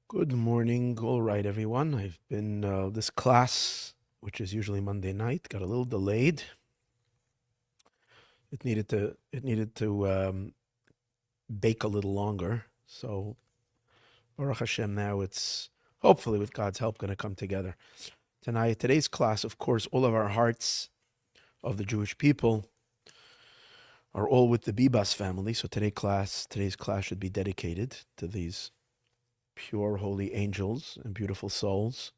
Good morning. All right, everyone. I've been this class, which is usually Monday night, got a little delayed. It needed to bake a little longer. So Baruch Hashem, now it's hopefully with God's help going to come together. Today's class, of course, all of our hearts of the Jewish people are all with the Bibas family. So today's class should be dedicated to these pure, holy angels and beautiful souls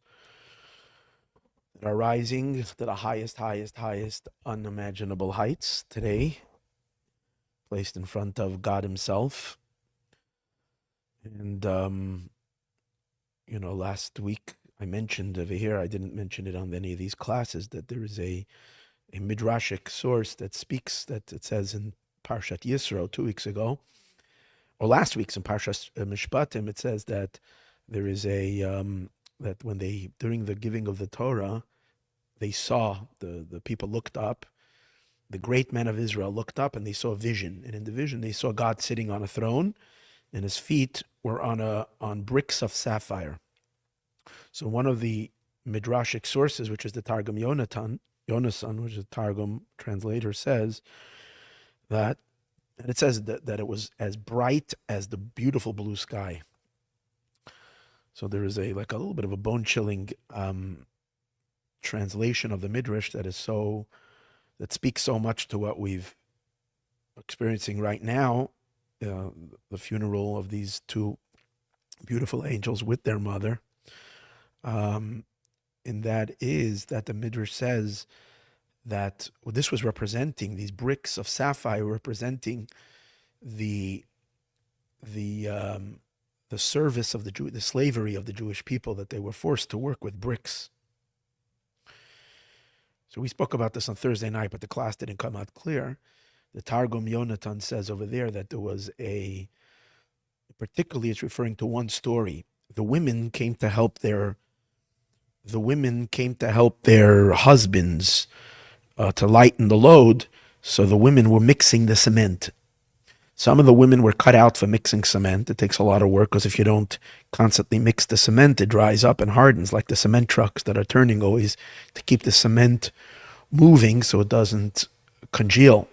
that are rising to the highest unimaginable heights today, placed in front of God Himself. And, last week I mentioned over here, I didn't mention it on any of these classes, that there is a midrashic source that speaks, that it says in Parshat Yisro 2 weeks ago, or last week's in Parshat Mishpatim, it says that there is that when during the giving of the Torah, they saw, the people looked up, the great men of Israel looked up and they saw a vision. And in the vision, they saw God sitting on a throne and his feet were on bricks of sapphire. So one of the midrashic sources, which is the Targum Yonasan, which is a Targum translator, says that, and it says that it was as bright as the beautiful blue sky. So there is a little bit of a bone-chilling translation of the Midrash that speaks so much to what we've experiencing right now, the funeral of these two beautiful angels with their mother. And that is that the Midrash says that this was representing, these bricks of sapphire representing the service of the slavery of the Jewish people, that they were forced to work with bricks. So we spoke about this on Thursday night, but the class didn't come out clear. The Targum Yonatan says over there that there was particularly it's referring to one story. The women came to help their husbands to lighten the load. So the women were mixing the cement. Some of the women were cut out for mixing cement. It takes a lot of work because if you don't constantly mix the cement, it dries up and hardens, like the cement trucks that are turning always to keep the cement moving so it doesn't congeal.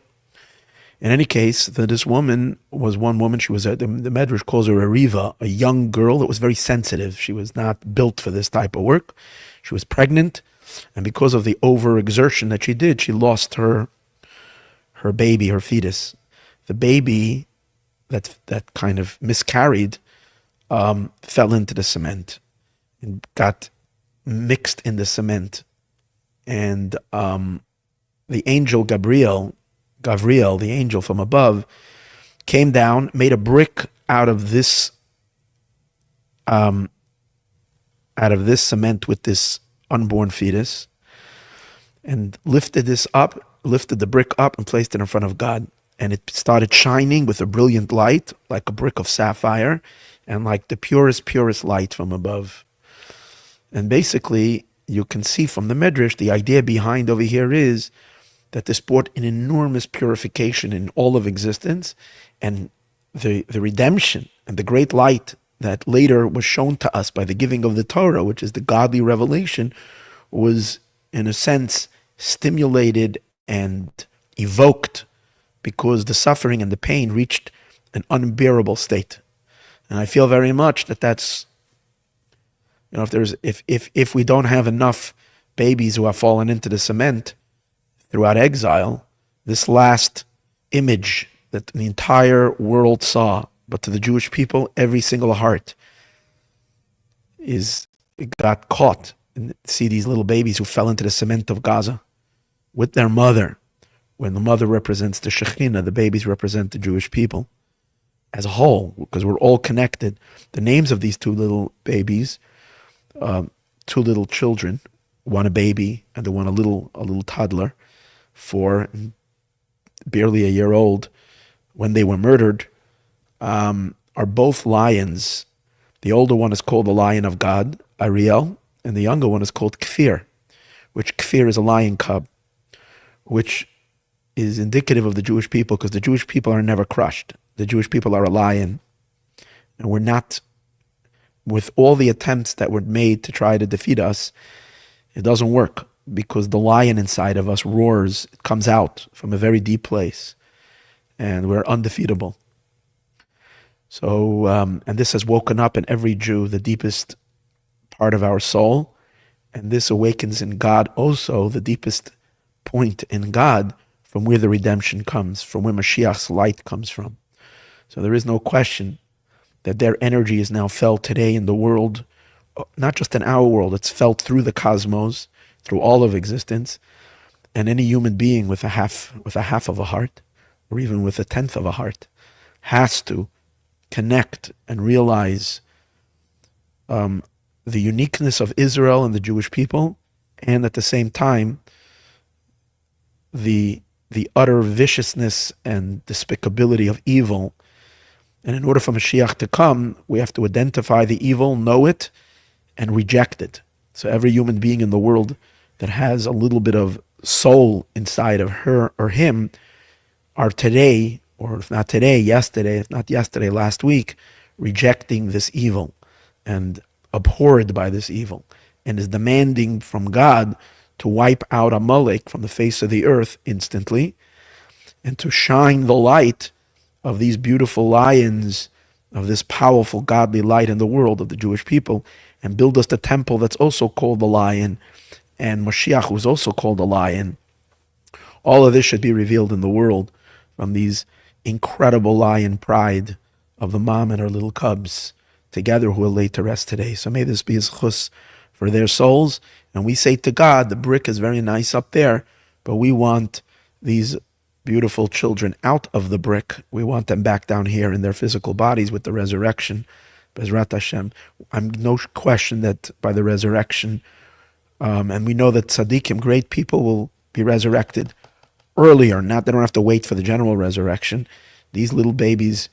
In any case, this woman was one woman. She was the Medrash calls her a Riva, a young girl that was very sensitive. She was not built for this type of work. She was pregnant, and because of the overexertion that she did, she lost her baby, her fetus. The baby that kind of miscarried fell into the cement and got mixed in the cement. And the angel Gabriel, the angel from above, came down, made a brick out of this cement with this unborn fetus, and lifted the brick up and placed it in front of God. And it started shining with a brilliant light, like a brick of sapphire, and like the purest light from above. And basically, you can see from the Medrash, the idea behind over here is that this brought an enormous purification in all of existence, and the redemption and the great light that later was shown to us by the giving of the Torah, which is the godly revelation, was in a sense stimulated and evoked because the suffering and the pain reached an unbearable state. And I feel very much that's, if we don't have enough babies who have fallen into the cement throughout exile, this last image that the entire world saw, but to the Jewish people, every single heart got caught, and see these little babies who fell into the cement of Gaza with their mother. When the mother represents the Shekhinah, the babies represent the Jewish people as a whole, because we're all connected. The names of these two little babies, two little children, one a baby and the one a little toddler, 4 and barely a year old, when they were murdered, are both lions. The older one is called the Lion of God, Ariel, and the younger one is called Kfir, which Kfir is a lion cub, which is indicative of the Jewish people, because the Jewish people are never crushed. The Jewish people are a lion, and we're not with all the attempts that were made to try to defeat us, it doesn't work because the lion inside of us roars. It comes out from a very deep place, and we're undefeatable. So, and this has woken up in every Jew, the deepest part of our soul, and this awakens in God also the deepest point in God from where the redemption comes, from where Mashiach's light comes from. So there is no question that their energy is now felt today in the world, not just in our world, it's felt through the cosmos, through all of existence, and any human being with a half of a heart, or even with a tenth of a heart, has to connect and realize the uniqueness of Israel and the Jewish people, and at the same time, the utter viciousness and despicability of evil. And in order for Mashiach to come, we have to identify the evil, know it, and reject it. So every human being in the world that has a little bit of soul inside of her or him are today, or if not today, yesterday, if not yesterday, last week, rejecting this evil and abhorred by this evil, and is demanding from God to wipe out Amalek from the face of the earth instantly, and to shine the light of these beautiful lions, of this powerful godly light in the world of the Jewish people, and build us the temple that's also called the lion, and Moshiach, who's also called the lion. All of this should be revealed in the world from these incredible lion pride of the mom and her little cubs together who are laid to rest today. So may this be a chus for their souls. And we say to God, the brick is very nice up there, but we want these beautiful children out of the brick. We want them back down here in their physical bodies with the resurrection. Bezrat Hashem. I'm no question that by the resurrection, and we know that tzaddikim, great people, will be resurrected earlier. Not they don't have to wait for the general resurrection. These little babies,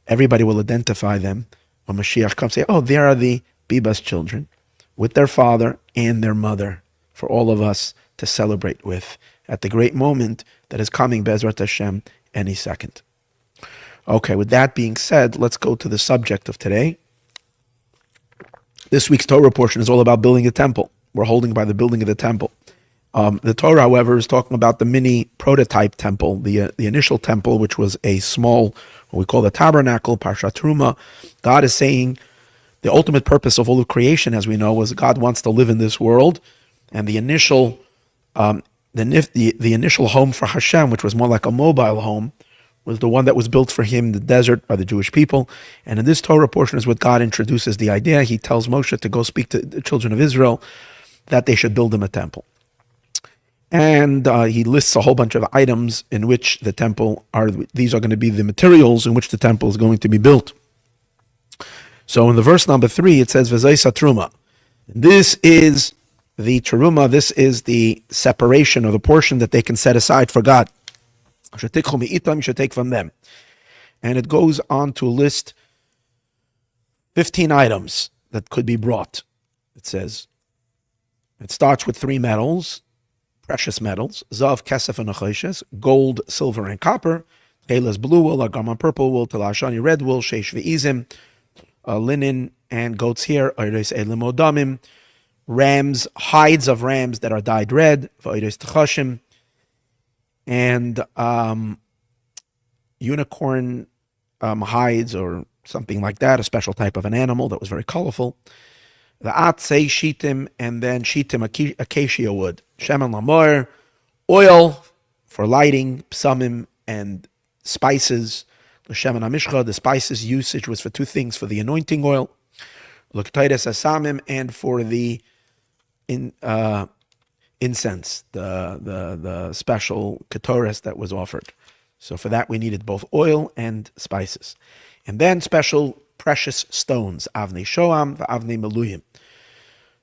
everybody will identify them when Mashiach comes. Say, oh, there are the Biba's children with their father and their mother for all of us to celebrate with at the great moment that is coming, Bezrat Hashem, any second. Okay, with that being said, let's go to the subject of today. This week's Torah portion is all about building a temple. We're holding by the building of the temple. The Torah, however, is talking about the mini prototype temple, the initial temple, which was a small, what we call the tabernacle, Parshat Terumah. God is saying the ultimate purpose of all of creation, as we know, was God wants to live in this world, and the initial initial home for Hashem, which was more like a mobile home, was the one that was built for him in the desert by the Jewish people. And in this Torah portion is what God introduces the idea. He tells Moshe to go speak to the children of Israel that they should build him a temple. And he lists a whole bunch of items in which the temple these are going to be the materials in which the temple is going to be built. So in the verse number 3, it says, V'zaysa Terumah. This is the Terumah, this is the separation or the portion that they can set aside for God. You should take from them. And it goes on to list 15 items that could be brought. It says, it starts with 3 metals, precious metals, zav, kesef, and achoshes, gold, silver, and copper, telas, blue wool, agarman, purple wool, telashani, red wool, sheish ve'izim, linen and goat's hair, oiros elim odamim, rams, hides of rams that are dyed red, v'oiros techashim, and unicorn hides or something like that, a special type of an animal that was very colorful. The atzei shitim, and then shitim, acacia wood. Shemen lamor, oil for lighting, psamim, and spices. The shemen hamishcha, the spices usage was for 2 things: for the anointing oil, l'ktaides asamim, and for the incense, the special ketores that was offered. So for that we needed both oil and spices, and then special precious stones, avnei shoam, avnei meluyim,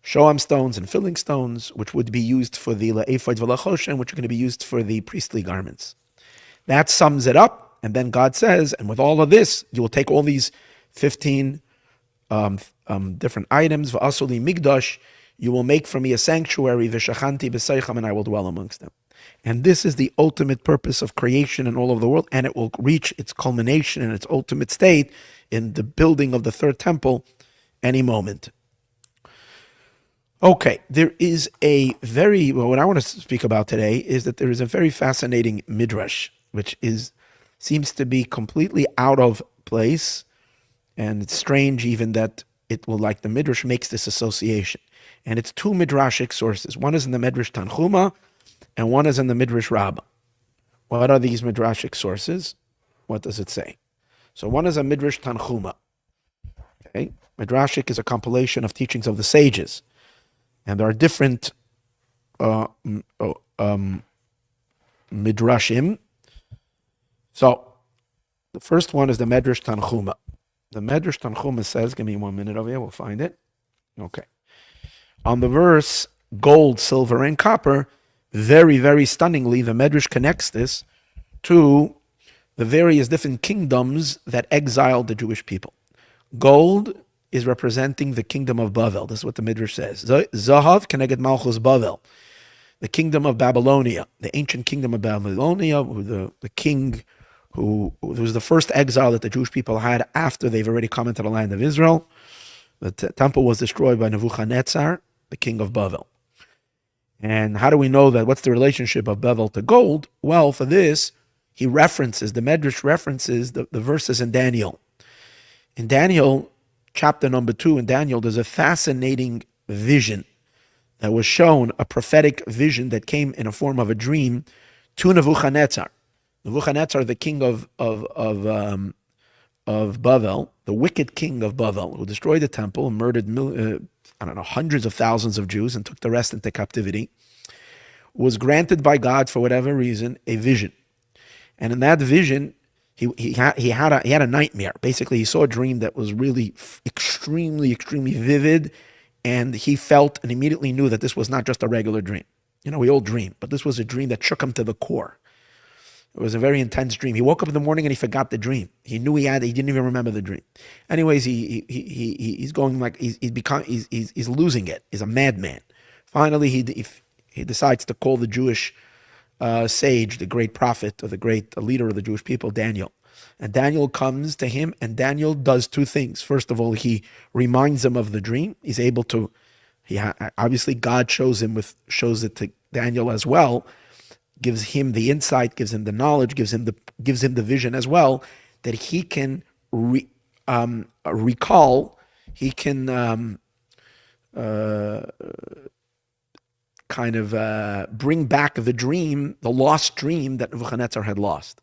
shoam stones and filling stones, which would be used for the ephod v'lachoshen, which are going to be used for the priestly garments. That sums it up, and then God says, and with all of this, you will take all these 15 different items, v'asuli migdash, you will make for me a sanctuary, v'shachanti b'seicham, and I will dwell amongst them. And this is the ultimate purpose of creation in all of the world, and it will reach its culmination and its ultimate state in the building of the 3rd temple any moment. Okay, there is what I want to speak about today is that there is a very fascinating midrash, which seems to be completely out of place, and it's strange even that the midrash makes this association. And it's two midrashic sources. One is in the Midrash Tanchuma, and one is in the Midrash Rabbah. What are these midrashic sources? What does it say? So one is a Midrash Tanchuma. Okay, midrashic is a compilation of teachings of the sages. And there are different midrashim. So the first one is the Medrash Tanchuma. The Medrash Tanchuma says, give me 1 minute over here, we'll find it. Okay. On the verse, gold, silver, and copper, very, very stunningly, the Medrash connects this to the various different kingdoms that exiled the Jewish people. Gold is representing the kingdom of Bavel. This is what the Midrash says. Zahav keneged Malchus Bavel, the kingdom of Babylonia, the ancient kingdom of Babylonia, the king who was the first exile that the Jewish people had after they've already come into the land of Israel. The temple was destroyed by Nebuchadnezzar, the king of Bavel. And how do we know that? What's the relationship of Bavel to gold? Well, for this, the Medrash references the verses in Daniel. In Daniel, chapter number 2 in Daniel, there's a fascinating vision that was shown, a prophetic vision that came in a form of a dream to Nebuchadnezzar. Nebuchadnezzar, the king of Bavel, the wicked king of Bavel, who destroyed the temple and murdered hundreds of thousands of Jews and took the rest into captivity, was granted by God for whatever reason a vision, and in that vision, he had a nightmare. Basically, he saw a dream that was really extremely vivid, and he felt and immediately knew that this was not just a regular dream. We all dream, but this was a dream that shook him to the core. It was a very intense dream. He woke up in the morning and he forgot the dream. He knew he didn't even remember the dream. Anyways, he's going like he's losing it. He's a madman. Finally, he decides to call the Jewish sage, the great prophet, or the great leader of the Jewish people, Daniel. And Daniel comes to him, and Daniel does two things. First of all, he reminds him of the dream. He's able to. Obviously, God shows it to Daniel as well. Gives him the insight, gives him the knowledge, gives him the vision as well, that he can recall. He can bring back the lost dream that Nebuchadnezzar had lost.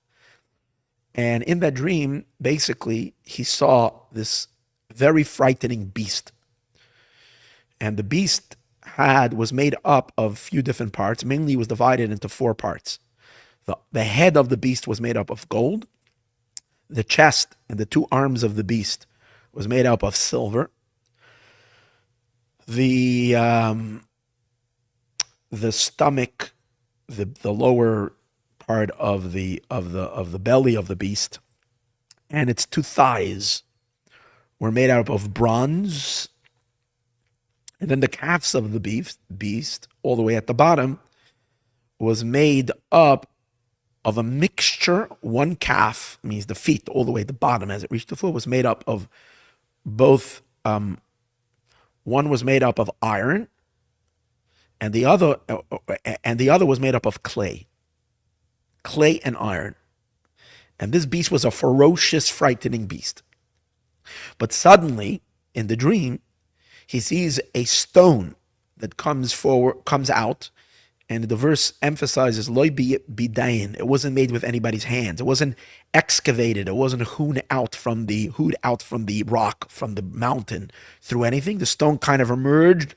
And in that dream, basically, he saw this very frightening beast. And the beast was made up of a few different parts. Mainly, it was divided into 4 parts. The head of the beast was made up of gold. The chest and the 2 arms of the beast was made up of silver. The stomach, the lower part of the belly of the beast, and its 2 thighs were made up of bronze. And then the calves of the beast, all the way at the bottom, was made up of a mixture. One calf, means the feet, all the way at the bottom as it reached the foot, was made up of both. One was made up of iron, and the other was made up of clay and iron. And this beast was a ferocious, frightening beast. But suddenly, in the dream, he sees a stone that comes out, and the verse emphasizes loy bidayin. It wasn't made with anybody's hands. It wasn't excavated. It wasn't hewed out from the rock, from the mountain through anything. The stone kind of emerged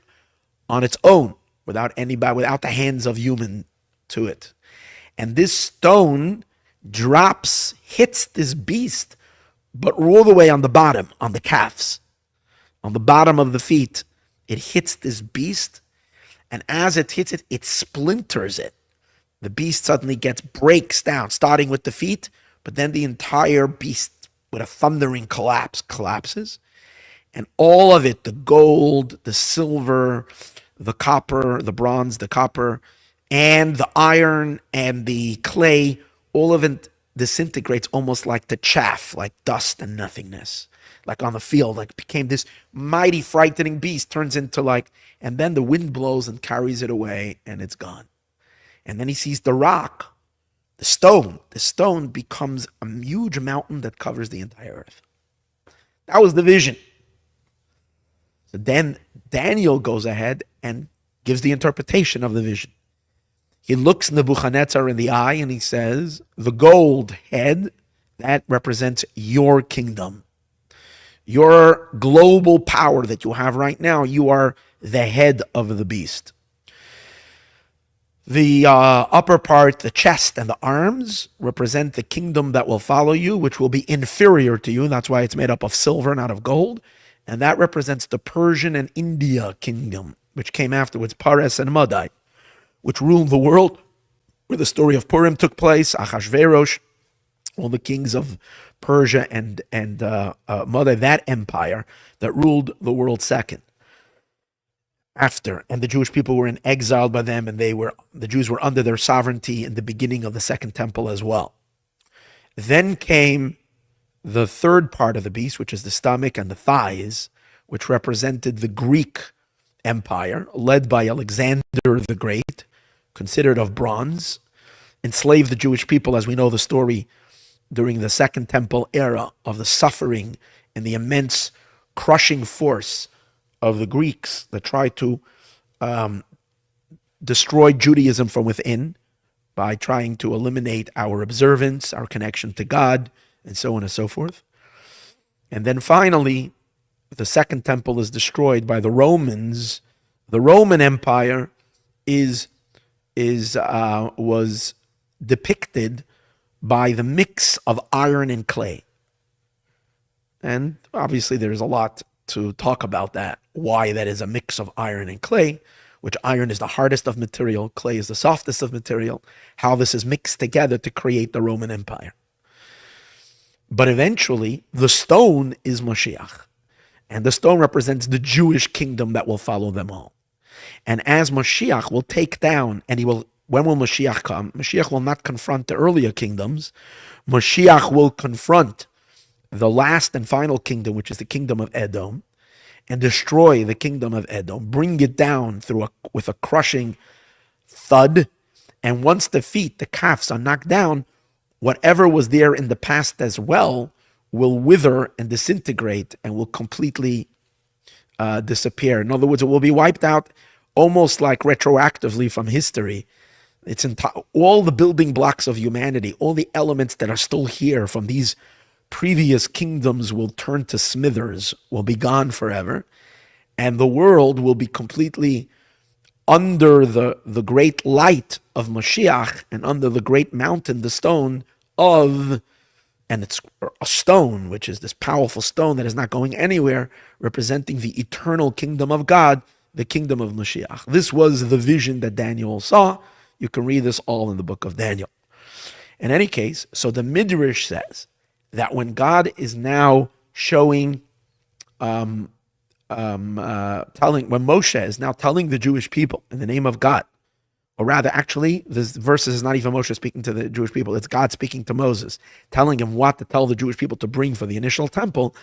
on its own, without the hands of human to it. And this stone hits this beast, but all the way on the bottom, on the calves. On the bottom of the feet, it hits this beast, and as it hits it, it splinters it. The beast suddenly breaks down, starting with the feet, but then the entire beast, with a thundering collapses, and all of it, the gold, the silver, the copper, the bronze, the copper, and the iron, and the clay, all of it disintegrates almost like the chaff, like dust and nothingness. like on the field, like became this mighty, frightening beast, turns into like, and then the wind blows and carries it away, and it's gone. And then he sees the rock, the stone. The stone becomes a huge mountain that covers the entire earth. That was the vision. So then Daniel goes ahead and gives the interpretation of the vision. He looks Nebuchadnezzar in the eye and he says, the gold head, that represents your kingdom. Your global power that you have right now, you are the head of the beast. The upper part, the chest and the arms, represent the kingdom that will follow you, which will be inferior to you. That's why it's made up of silver, not of gold. And that represents the Persian and India kingdom, which came afterwards, Paras and Madai, which ruled the world, where the story of Purim took place, Achashverosh, all the kings of Persia and Madai, that empire that ruled the world second. After, and the Jewish people were in exile by them, and the Jews were under their sovereignty in the beginning of the Second Temple as well. Then came the third part of the beast, which is the stomach and the thighs, which represented the Greek Empire, led by Alexander the Great, considered of bronze, enslaved the Jewish people, as we know the story, during the Second Temple era of the suffering and the immense crushing force of the Greeks that tried to destroy Judaism from within by trying to eliminate our observance, our connection to God, and so on and so forth. And then finally, the Second Temple is destroyed by the Romans. The Roman Empire was depicted by the mix of iron and clay. And obviously there's a lot to talk about that, why that is a mix of iron and clay, which iron is the hardest of material, clay is the softest of material, how this is mixed together to create the Roman Empire. But eventually, the stone is Moshiach. And the stone represents the Jewish kingdom that will follow them all. And as Moshiach will take down, and when will Moshiach come? Moshiach will not confront the earlier kingdoms. Moshiach will confront the last and final kingdom, which is the kingdom of Edom, and destroy the kingdom of Edom, bring it down with a crushing thud. And once the feet, the calves, are knocked down, whatever was there in the past as well will wither and disintegrate and will completely disappear. In other words, it will be wiped out almost like retroactively from history. It's all the building blocks of humanity, all the elements that are still here from these previous kingdoms will turn to smithers, will be gone forever, and the world will be completely under the great light of Moshiach and under the great mountain, the stone of, and it's a stone, which is this powerful stone that is not going anywhere, representing the eternal kingdom of God, the kingdom of Moshiach. This was the vision that Daniel saw. You can read this all in the book of Daniel. In any case, so the Midrash says that when God is now showing, when Moshe is now telling the Jewish people in the name of God, or rather, actually, this verse is not even Moshe speaking to the Jewish people, it's God speaking to Moses, telling him what to tell the Jewish people to bring for the initial temple.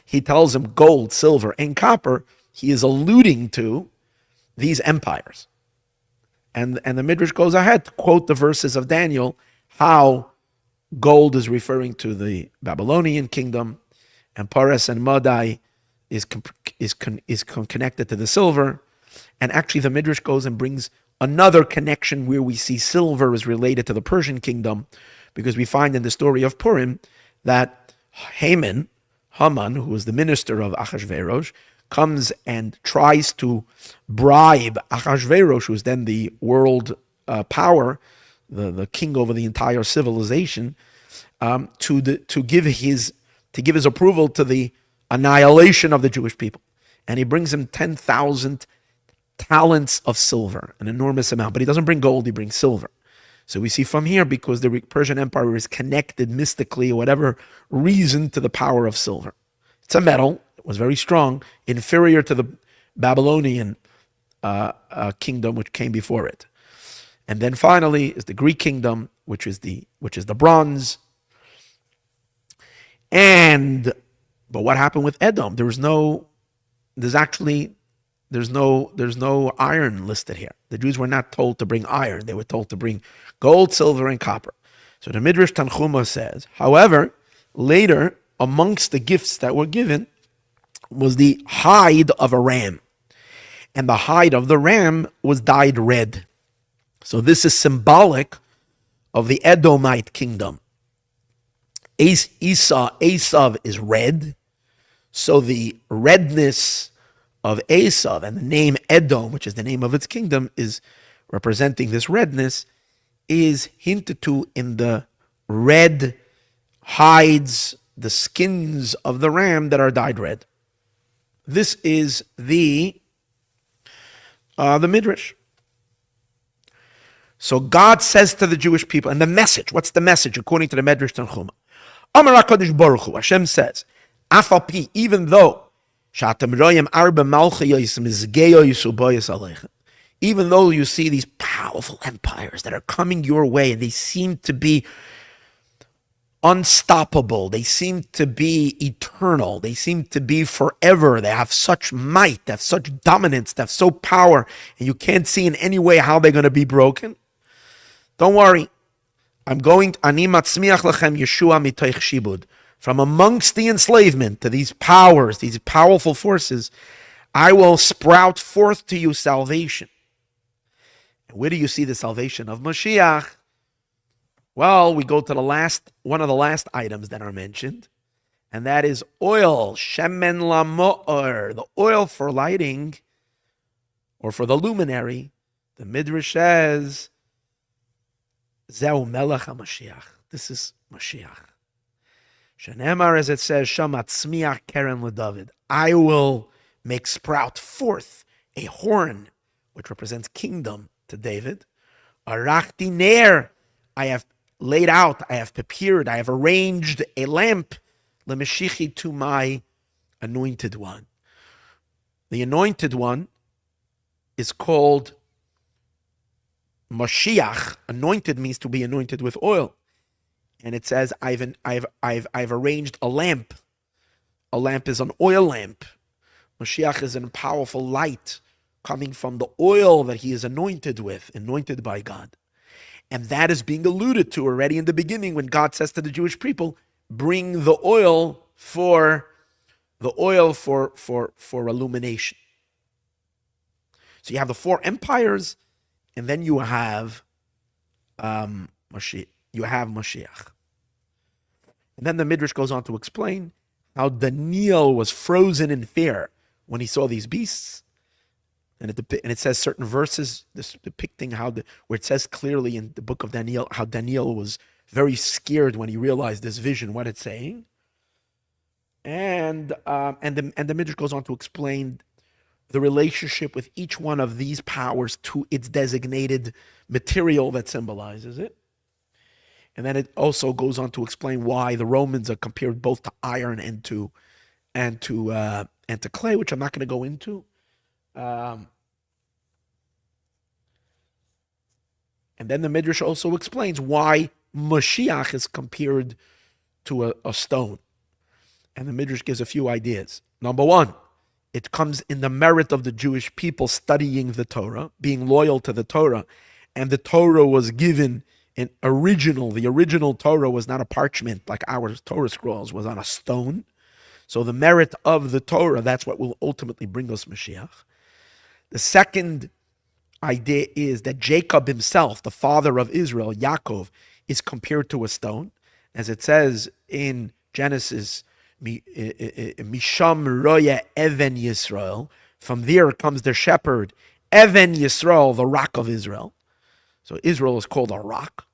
He tells them gold, silver, and copper. He is alluding to these empires. And the Midrash goes ahead to quote the verses of Daniel, how gold is referring to the Babylonian kingdom, and Paras and Madai is connected to the silver. And actually, the Midrash goes and brings another connection where we see silver is related to the Persian kingdom, because we find in the story of Purim that Haman, who was the minister of Achashverosh, comes and tries to bribe Achashverosh, who's then the world power, the king over the entire civilization, to give his approval to the annihilation of the Jewish people. And he brings him 10,000 talents of silver, an enormous amount. But he doesn't bring gold, he brings silver. So we see from here, because the Persian Empire is connected mystically, or whatever reason, to the power of silver. It's a metal, it was very strong, inferior to the Babylonian kingdom which came before it. And then finally is the Greek kingdom, which is the bronze. And But what happened with Edom? There's no iron listed here. The Jews were not told to bring iron. They were told to bring gold, silver, and copper. So the Midrash Tanchuma says, however, later, amongst the gifts that were given was the hide of a ram. And the hide of the ram was dyed red. So this is symbolic of the Edomite kingdom. Esav is red. So the redness of Esav and the name Edom, which is the name of its kingdom, is representing this redness, is hinted to in the red hides, the skins of the ram that are dyed red. This is the Midrash. So God says to the Jewish people, and the message, what's the message according to the Midrash Tanchuma? Amar HaKadosh Baruch Hu, Hashem says, Afal even though even though you see these powerful empires that are coming your way and they seem to be unstoppable, they seem to be eternal, they seem to be forever, they have such might, they have such dominance, they have so power, and you can't see in any way how they're going to be broken, don't worry. Ani matzmiach lechem Yeshua mitoich shibud. From amongst the enslavement to these powers, these powerful forces, I will sprout forth to you salvation. And where do you see the salvation of Moshiach? Well, we go to one of the last items that are mentioned, and that is oil, shemen lamo'or, the oil for lighting, or for the luminary. The Midrash says, Zeu melech HaMashiach. This is Mashiach. Shenemar, as it says, Shamat Tzmiach Keren LeDavid. I will make sprout forth a horn, which represents kingdom to David. Arachti ner. I have laid out, I have prepared, I have arranged a lamp, Lemeshichi, to my anointed one. The anointed one is called Moshiach. Anointed means to be anointed with oil. And it says, I've arranged a lamp. A lamp is an oil lamp. Moshiach is a powerful light coming from the oil that he is anointed with, anointed by God. And that is being alluded to already in the beginning when God says to the Jewish people, bring the oil for illumination. So you have the four empires, and then you have Moshiach. And then the Midrash goes on to explain how Daniel was frozen in fear when he saw these beasts. And it says certain verses depicting where it says clearly in the book of Daniel how Daniel was very scared when he realized this vision, what it's saying. And the Midrash goes on to explain the relationship with each one of these powers to its designated material that symbolizes it. And then it also goes on to explain why the Romans are compared both to iron and to clay, which I'm not going to go into. And then the Midrash also explains why Moshiach is compared to a stone. And the Midrash gives a few ideas. Number one, it comes in the merit of the Jewish people studying the Torah, being loyal to the Torah. And the Torah was given the original Torah was not a parchment like our Torah scrolls, was on a stone. So the merit of the Torah, that's what will ultimately bring us Mashiach. The second idea is that Jacob himself, the father of Israel, Yaakov, is compared to a stone. As it says in Genesis, Misham Roya Even Yisrael. From there comes the shepherd, Even Yisrael, the rock of Israel. So Israel is called a rock.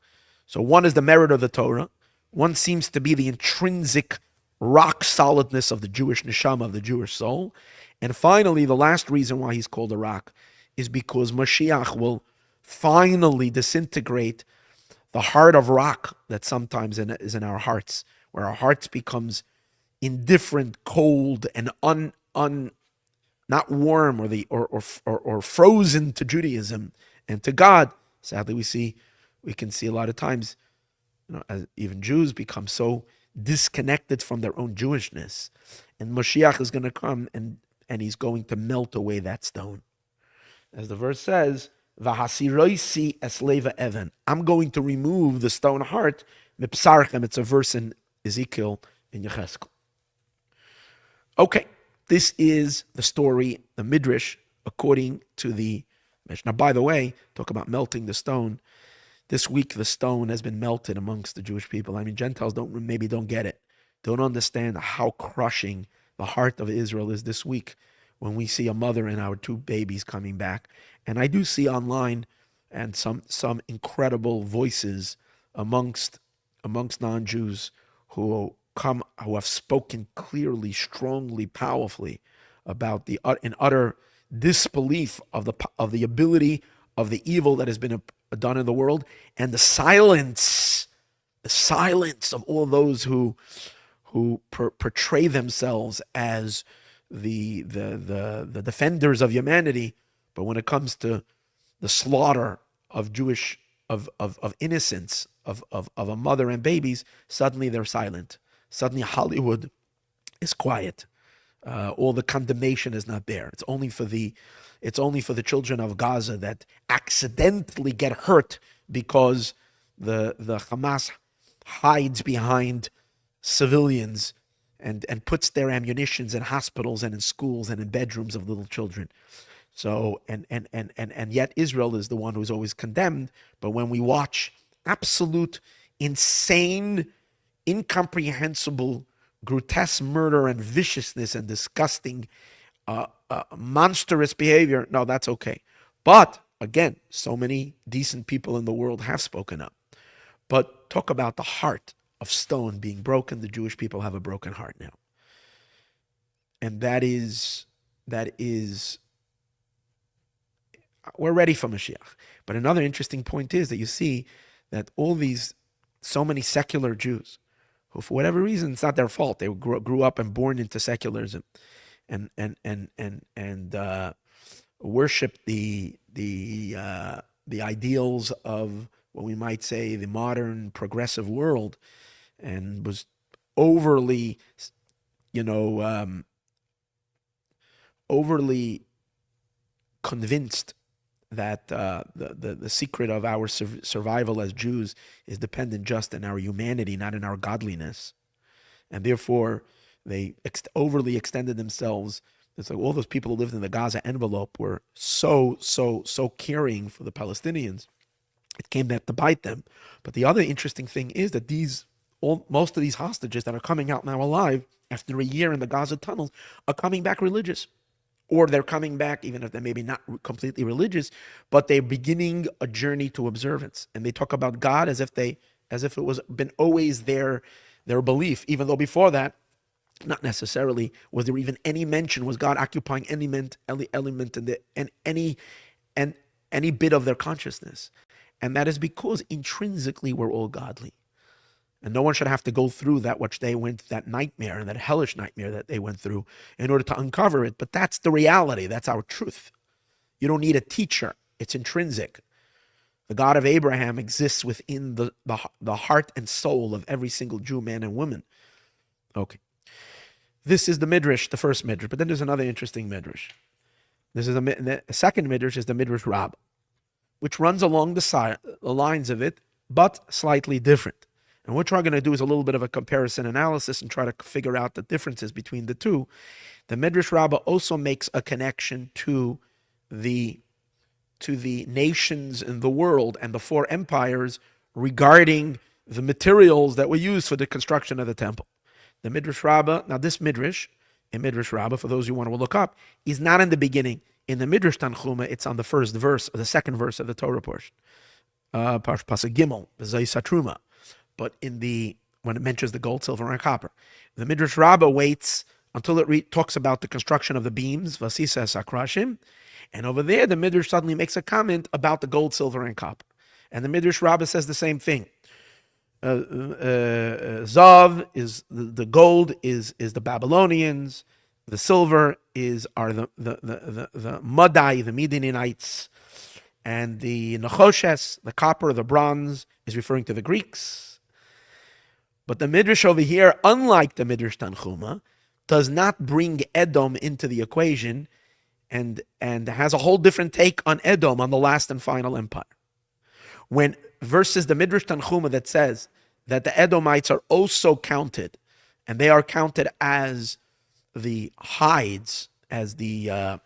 So one is the merit of the Torah. One seems to be the intrinsic rock solidness of the Jewish neshama, of the Jewish soul. And finally, the last reason why he's called a rock is because Mashiach will finally disintegrate the heart of rock that sometimes is in our hearts, where our hearts becomes indifferent, cold, and not warm or frozen to Judaism and to God. Sadly, we can see a lot of times, as even Jews become so disconnected from their own Jewishness And Moshiach is going to come and he's going to melt away that stone. As the verse says, V'hasiroisi esleva even. I'm going to remove the stone heart. Mipsarchem. It's a verse in Ezekiel in Yecheskel. Okay, this is the story, the Midrash, according to the Mishnah. Now, by the way, talk about melting the stone. This week, the stone has been melted amongst the Jewish people. I mean, Gentiles maybe don't get it, don't understand how crushing the heart of Israel is this week when we see a mother and our two babies coming back. And I do see online and some incredible voices amongst non-Jews who have spoken clearly, strongly, powerfully about the in utter disbelief of the ability of the evil that has been done in the world, and the silence of all those who portray themselves as the defenders of humanity, but when it comes to the slaughter of Jewish of innocents of a mother and babies, suddenly they're silent. Suddenly Hollywood is quiet. All the condemnation is not there. It's only for the children of Gaza that accidentally get hurt because the Hamas hides behind civilians and puts their ammunitions in hospitals and in schools and in bedrooms of little children. So and yet Israel is the one who's always condemned. But when we watch absolute, insane, incomprehensible, grotesque murder and viciousness and disgusting, monstrous behavior, no, that's okay. But again, so many decent people in the world have spoken up. But talk about the heart of stone being broken. The Jewish people have a broken heart now. And that is, we're ready for Mashiach. But another interesting point is that you see that so many secular Jews, who for whatever reason, it's not their fault, they grew up and born into secularism, and worship the ideals of what we might say the modern progressive world, and was overly, overly convinced that the secret of our survival as Jews is dependent just in our humanity, not in our godliness. And therefore, they overly extended themselves. It's like all those people who lived in the Gaza envelope were so caring for the Palestinians. It came back to bite them. But the other interesting thing is that most of these hostages that are coming out now alive after a year in the Gaza tunnels are coming back religious. Or they're coming back, even if they're maybe not completely religious, but they're beginning a journey to observance. And they talk about God as if it was been always their belief, even though before that, not necessarily was there even any mention, was God occupying any element in any bit of their consciousness. And that is because intrinsically we're all godly. And no one should have to go through that which they went, that nightmare and that hellish nightmare that they went through in order to uncover it. But that's the reality. That's our truth. You don't need a teacher. It's intrinsic. The God of Abraham exists within the heart and soul of every single Jew, man and woman. Okay. This is the Midrash, the first Midrash. But then there's another interesting Midrash. The second Midrash is the Midrash Rabbah, which runs along the lines of it, but slightly different. And what we're going to do is a little bit of a comparison analysis and try to figure out the differences between the two. The Midrash Rabbah also makes a connection to the nations in the world and the four empires regarding the materials that were used for the construction of the temple. The Midrash Rabbah, now this Midrash, in Midrash Rabbah, for those who want to look up, is not in the beginning. In the Midrash Tanchuma, it's on the first verse, or the second verse of the Torah portion. Pasuk Gimel, Terumah. But when it mentions the gold, silver, and copper, the Midrash Rabbah waits until it talks about the construction of the beams, Vasisa Sakrashim, and over there the Midrash suddenly makes a comment about the gold, silver, and copper. And the Midrash Rabbah says the same thing. Zav is the gold is the Babylonians, the silver are the Madai, the Midianites, and the Nechoshes, the copper, the bronze, is referring to the Greeks. But the Midrash over here, unlike the Midrash Tanchuma, does not bring Edom into the equation, and has a whole different take on Edom, on the last and final empire. When versus the Midrash Tanchuma that says that the Edomites are also counted, and they are counted as the hides, as the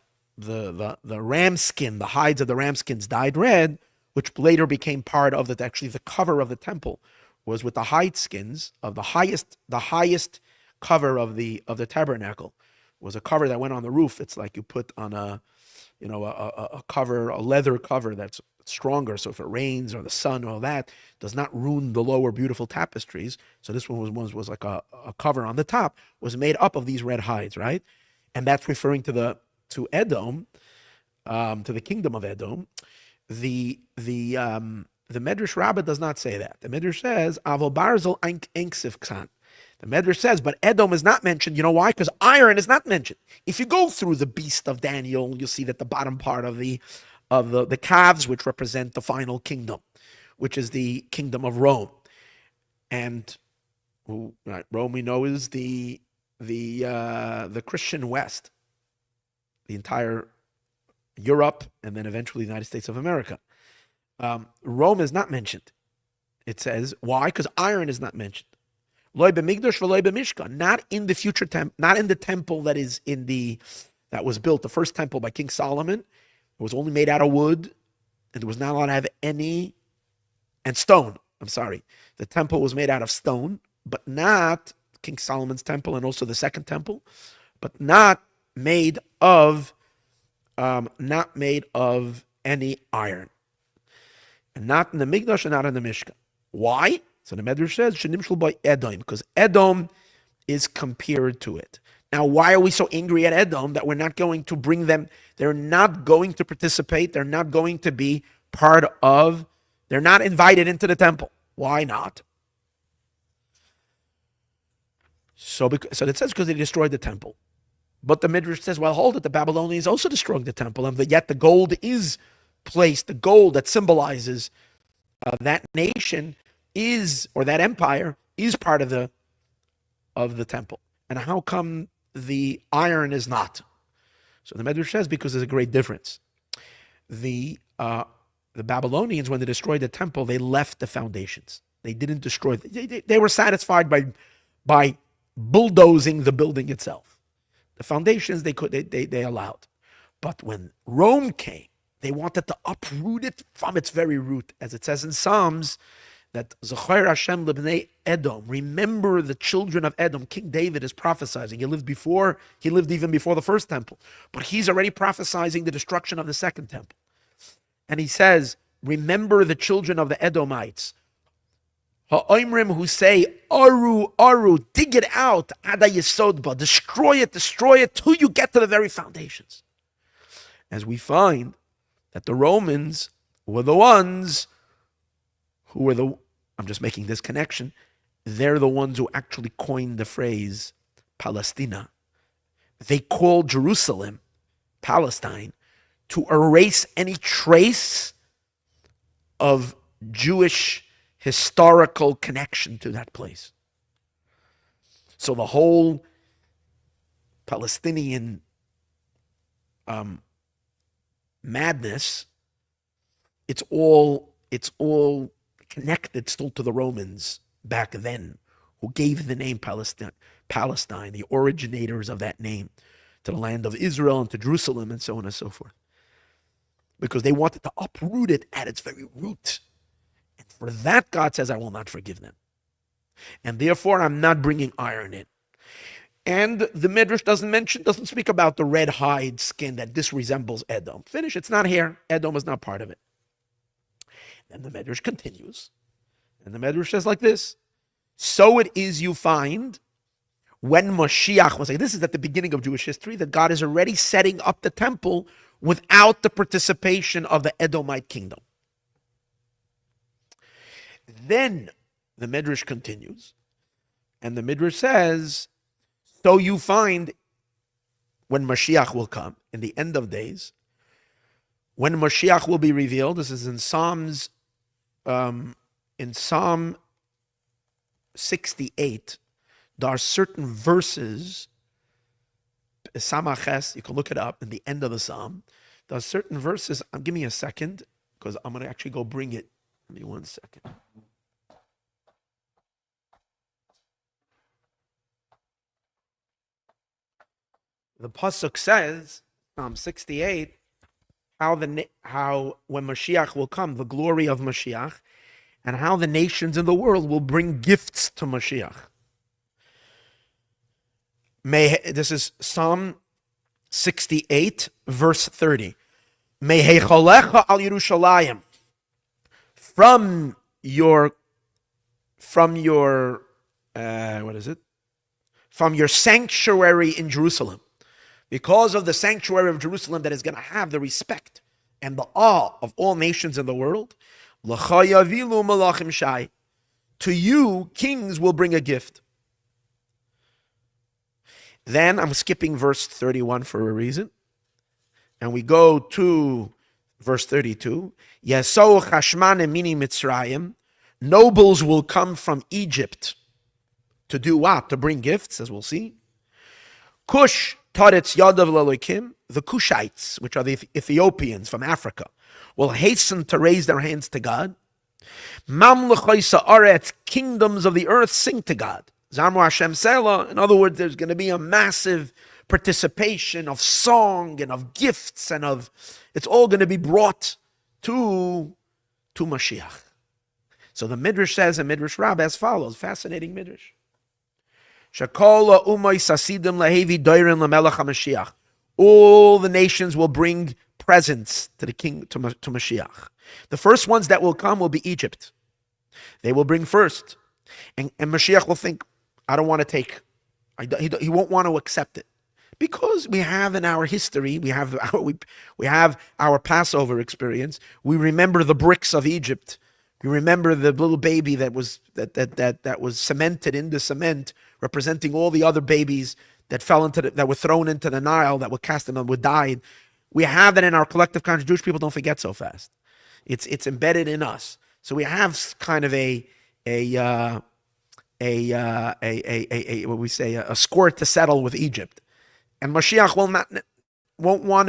ram skin, the hides of the ram skins dyed red, which later became part of the, actually the cover of the temple was with the hide skins of the highest cover of the tabernacle was a cover that went on the roof. It's like you put on a cover, a leather cover that's stronger, so if it rains or the sun or all that, does not ruin the lower beautiful tapestries. So this one was like a cover on the top, was made up of these red hides, right? And that's referring to Edom, to the kingdom of Edom. The Medrash Rabbah does not say that. The Medrash says Avo Barzel Enksiv Ksan. The Medrash says, but Edom is not mentioned. You know why? Because iron is not mentioned. If you go through the beast of Daniel, you'll see that the bottom part of the calves, which represent the final kingdom, which is the kingdom of Rome, and Rome we know is the Christian West, the entire Europe, and then eventually the United States of America. Rome is not mentioned. It says why? Because iron is not mentioned. Loy b'migdash v'loy b'mishkan, not in the future temple, not in the temple that was built, the first temple by King Solomon. It was only made out of wood, and it was not allowed to have any, and stone. I'm sorry. The temple was made out of stone, but not King Solomon's temple, and also the second temple, but not made of any iron. And not in the Mikdash and not in the Mishkan. Why? So the Medrash says, Shenimshul by Edom, because Edom is compared to it. Now, why are we so angry at Edom that we're not going to bring them? They're not going to participate. They're not going to be they're not invited into the temple. Why not? So it says because they destroyed the temple. But the Midrash says, well, hold it, the Babylonians also destroyed the temple, and yet the gold is placed, the gold that symbolizes that nation or that empire is part of the temple. And how come the iron is not? So the Medrash says because there's a great difference. The Babylonians, when they destroyed the temple, they left the foundations. They didn't destroy. They were satisfied by bulldozing the building itself. The foundations they allowed, but when Rome came, they wanted to uproot it from its very root, as it says in Psalms that Zocher Hashem lebnei Edom, remember the children of Edom. King David is prophesying. He lived even before the first temple, but he's already prophesying the destruction of the second temple, and he says, remember the children of the Edomites. Ha'oimrim, who say, Aru, dig it out, Ada Yesodba, destroy it till you get to the very foundations. As we find that the Romans were the ones who were I'm just making this connection, they're the ones who actually coined the phrase Palestina. They called Jerusalem, Palestine, to erase any trace of Jewish historical connection to that place. So the whole Palestinian madness, it's all connected still to the Romans back then, who gave the name Palestine, the originators of that name, to the land of Israel and to Jerusalem and so on and so forth. Because they wanted to uproot it at its very root. And for that, God says, I will not forgive them. And therefore, I'm not bringing iron in. And the Midrash doesn't speak about the red hide skin that this resembles Edom. Finish, it's not here. Edom is not part of it. And the Midrash continues. And the Midrash says like this. So it is you find when Moshiach was like, this is at the beginning of Jewish history, that God is already setting up the temple without the participation of the Edomite kingdom. Then the Midrash continues. And the Midrash says, so you find when Mashiach will come in the end of days, when Mashiach will be revealed, this is in Psalm 68, there are certain verses Samaches, you can look it up in the end of the psalm. There's certain verses. Give me a second, because I'm going to actually go bring it. Give me 1 second. The pasuk says, Psalm 68, how when Mashiach will come, the glory of Mashiach, and how the nations in the world will bring gifts to Mashiach. This is Psalm 68, verse 30. Mehecholecha al Yerushalayim, from your sanctuary in Jerusalem, because of the sanctuary of Jerusalem that is going to have the respect and the awe of all nations in the world. To you, kings will bring a gift. Then I'm skipping verse 31 for a reason. And we go to verse 32. Yesou chashmane mini Mitzrayim. Nobles will come from Egypt. To do what? To bring gifts, as we'll see. Kush taretz yadav l'Elokim. The Kushites, which are the Ethiopians from Africa, will hasten to raise their hands to God. Mamlechos haaretz, kingdoms of the earth, sing to God. Zamru Hashem Selah. In other words, there's going to be a massive participation of song and of gifts and it's all going to be brought to Mashiach. So the Midrash says, and Midrash Rabbah as follows, fascinating Midrash. Shakola umay sasidim lahevi doirin lamelech HaMashiach. All the nations will bring presents to the king, to Mashiach. The first ones that will come will be Egypt. They will bring first. And Mashiach will think, I don't want to take, he won't want to accept it. Because we have in our history, we have our Passover experience. We remember the bricks of Egypt. We remember the little baby that was cemented into cement, representing all the other babies that that were thrown into the Nile, that were cast in, would die. We have that in our collective conscience. Jewish people don't forget so fast. It's embedded in us. So we have kind of a score to settle with Egypt. And Mashiach won't want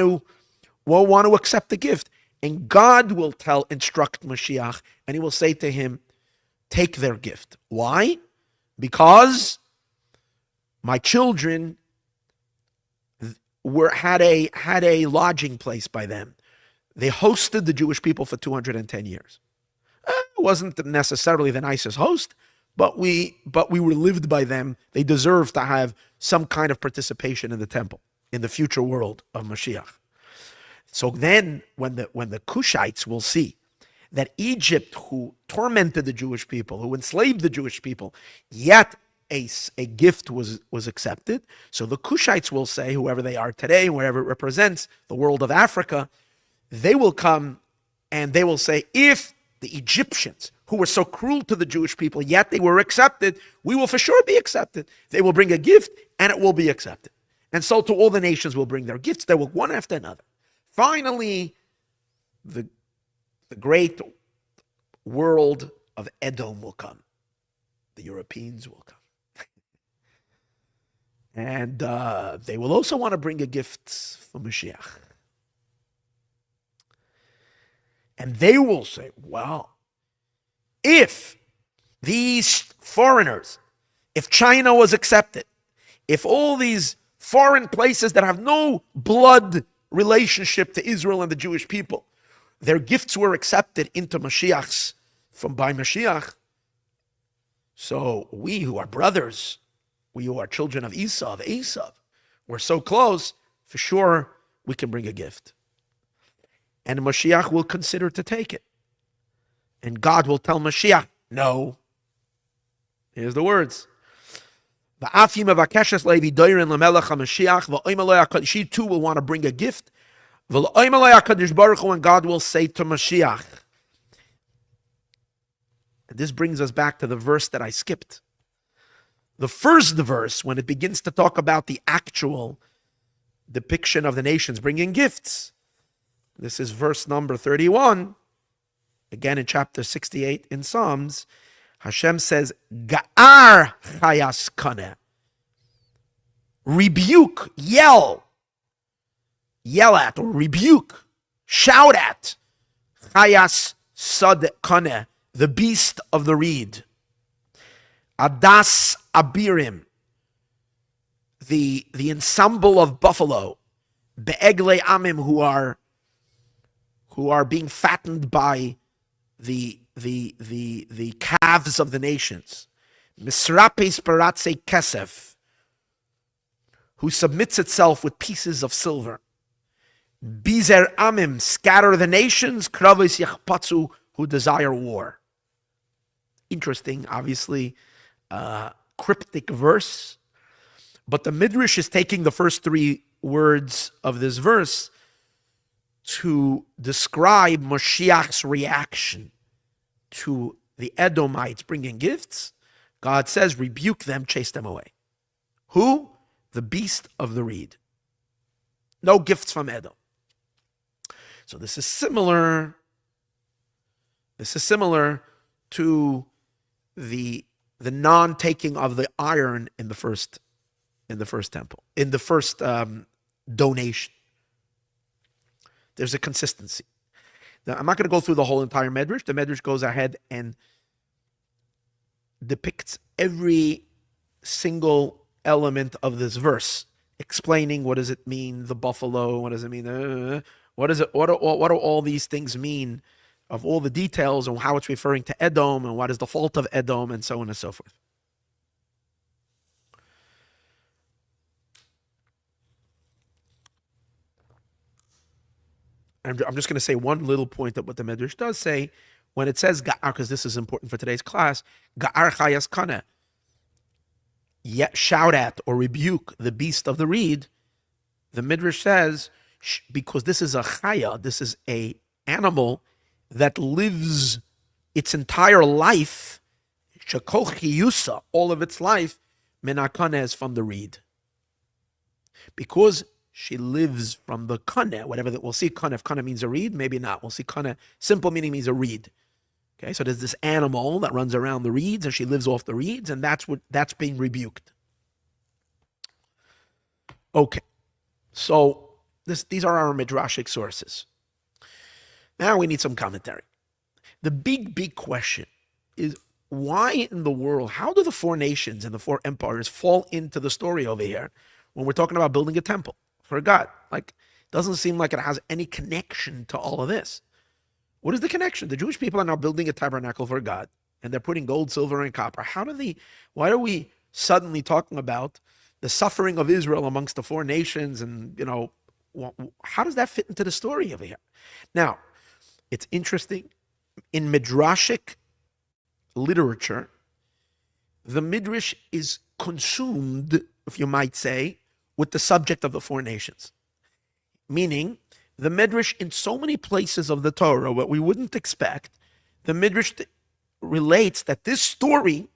to accept the gift. And God will instruct Mashiach, and he will say to him, take their gift. Why? Because my children had a lodging place by them. They hosted the Jewish people for 210 years. It wasn't necessarily the nicest host, but we were lived by them. They deserve to have some kind of participation in the temple, in the future world of Mashiach. So then, when the Kushites will see that Egypt, who tormented the Jewish people, who enslaved the Jewish people, yet a gift was accepted. So the Kushites will say, whoever they are today, wherever it represents the world of Africa, they will come and they will say, if the Egyptians, who were so cruel to the Jewish people, yet they were accepted, we will for sure be accepted. They will bring a gift and it will be accepted. And so to all the nations will bring their gifts. They will one after another. Finally, the great world of Edom will come. The Europeans will come. And they will also want to bring a gift for Mashiach. And they will say, well, if these foreigners, if China was accepted, if all these foreign places that have no blood relationship to Israel and the Jewish people, their gifts were accepted into Mashiach's, by Mashiach, so we who are brothers, we who are children of Esav, we're so close, for sure we can bring a gift. And Mashiach will consider to take it. And God will tell Mashiach, no. Here's the words. She too will want to bring a gift. And God will say to Mashiach. And this brings us back to the verse that I skipped. The first verse, when it begins to talk about the actual depiction of the nations bringing gifts. This is verse number 31. Again in chapter 68 in Psalms. Hashem says, Ga'ar chayas kaneh. rebuke, yell at, or rebuke, shout at, Chayas Sad Kane, the beast of the reed. Adas Abirim, the ensemble of buffalo. Be'egle Amim, who are being fattened by the calves of the nations. Misrapes Baratse Kesef, who submits itself with pieces of silver. Bizer Amim, scatter the nations. Kravis Yachpatsu, who desire war. Interesting, obviously, cryptic verse. But the Midrash is taking the first three words of this verse to describe Moshiach's reaction to the Edomites bringing gifts. God says, rebuke them, chase them away. Who? The beast of the reed. No gifts from Edom. So this is similar to the non-taking of the iron in the first temple, in the first donation. There's a consistency. Now, I'm not going to go through the whole entire Medrash. The Medrash goes ahead and depicts every single element of this verse, explaining what does it mean, the buffalo, what does it mean, what do all these things mean, of all the details and how it's referring to Edom and what is the fault of Edom and so on and so forth. I'm just going to say one little point that what the Medrash does say when it says Ga'ar, because this is important for today's class, Ga'ar Chayas Kana, yet shout at or rebuke the beast of the reed. The Midrash says, because this is a chaya, this is a animal that lives its entire life, shekol chiyusa, all of its life, menakane, is from the reed. Because she lives from the kane, whatever that we'll see, kane, if kane means a reed, maybe not. We'll see kane, simple meaning means a reed. Okay, so there's this animal that runs around the reeds and she lives off the reeds, and that's being rebuked. Okay, so these are our midrashic sources. Now we need some commentary. The big question is, why in the world, how do the four nations and the four empires fall into the story over here when we're talking about building a temple for God? Like, it doesn't seem like it has any connection to all of this. What is the connection? The Jewish people are now building a tabernacle for God, and they're putting gold, silver, and copper. Why are we suddenly talking about the suffering of Israel amongst the four nations? And, how does that fit into the story over here? Now, it's interesting. In Midrashic literature, the Midrash is consumed, if you might say, with the subject of the four nations. Meaning, the Midrash, in so many places of the Torah, what we wouldn't expect, the Midrash relates that this story,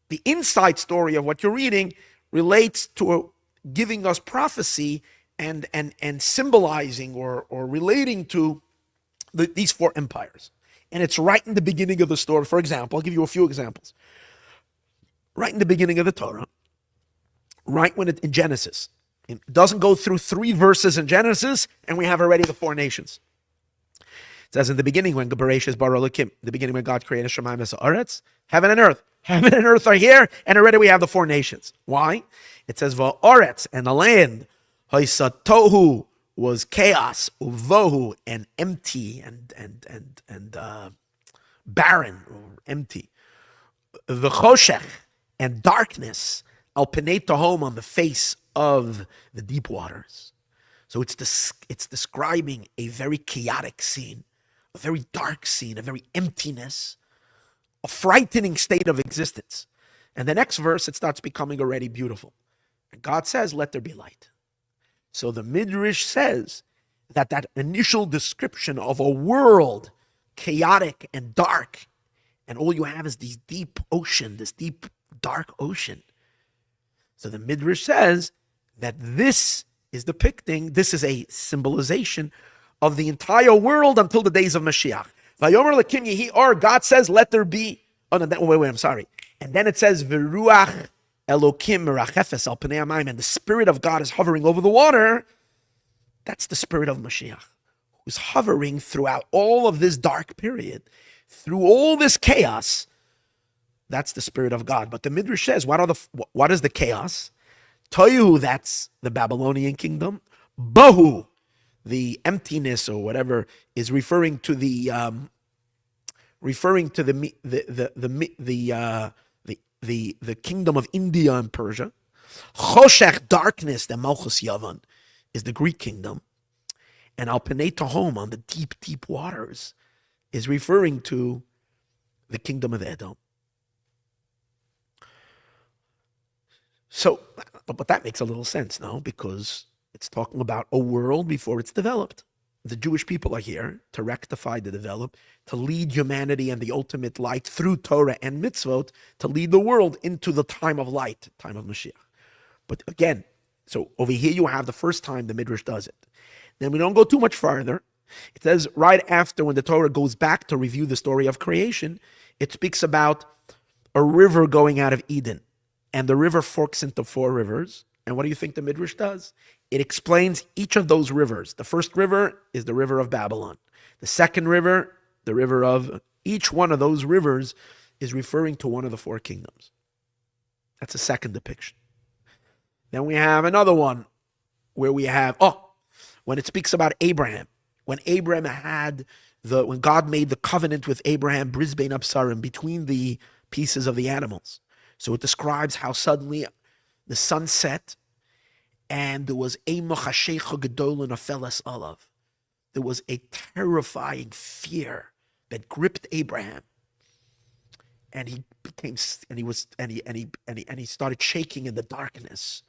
the inside story of what you're reading, relates to giving us prophecy and symbolizing or relating to these four empires. And it's right in the beginning of the story. For example, I'll give you a few examples. Right in the beginning of the Torah, right when in Genesis, it doesn't go through 3 verses in Genesis, and we have already the four nations. It says in the beginning, when Bereshis bara Elokim, the beginning when God created Shemayim v'Haaretz, heaven and earth. Heaven and earth are here, and already we have the four nations. Why? It says v'Haaretz, and the land, Haisa tohu, was chaos, uvohu, and empty, and barren, or empty. The choshech, and darkness, al penei tahom, on the face of the deep waters. So it's describing a very chaotic scene, a very dark scene, a very emptiness, a frightening state of existence. And the next verse, it starts becoming already beautiful. And God says, let there be light. So the Midrash says that initial description of a world chaotic and dark, and all you have is this deep ocean, this deep dark ocean. So the Midrash says that this is depicting, this is a symbolization of the entire world until the days of Mashiach. Vayomer lekim yehi or, God says, let there be. Oh no, wait, I'm sorry. And then it says, V'ruach Elokim merachefes al pnei hamayim, and the Spirit of God is hovering over the water. That's the Spirit of Moshiach, who's hovering throughout all of this dark period, through all this chaos. That's the Spirit of God. But the Midrash says, what is the chaos? Tohu, that's the Babylonian kingdom. Bahu, the emptiness or whatever, is referring to the kingdom of India and Persia. Choshech, darkness, the Malchus Yavan, is the Greek kingdom. And Al Panei Tahom, on the deep, deep waters, is referring to the kingdom of Edom. So, but that makes a little sense, no? Because it's talking about a world before it's developed. The Jewish people are here to rectify the develop, to lead humanity and the ultimate light through Torah and mitzvot, to lead the world into the time of light, time of Mashiach. But again, so over here you have the first time the Midrash does it. Then we don't go too much farther. It says right after, when the Torah goes back to review the story of creation, it speaks about a river going out of Eden. And the river forks into 4 rivers. And what do you think the Midrash does? It explains each of those rivers. The first river is the river of Babylon. The second river, the river of... Each one of those rivers is referring to one of the 4 kingdoms. That's a second depiction. Then we have another one where we have... when it speaks about Abraham. When God made the covenant with Abraham, Brisbein Absarim, between the pieces of the animals. So it describes how suddenly the sun set and there was there was a terrifying fear that gripped Abraham, and he started shaking in the darkness.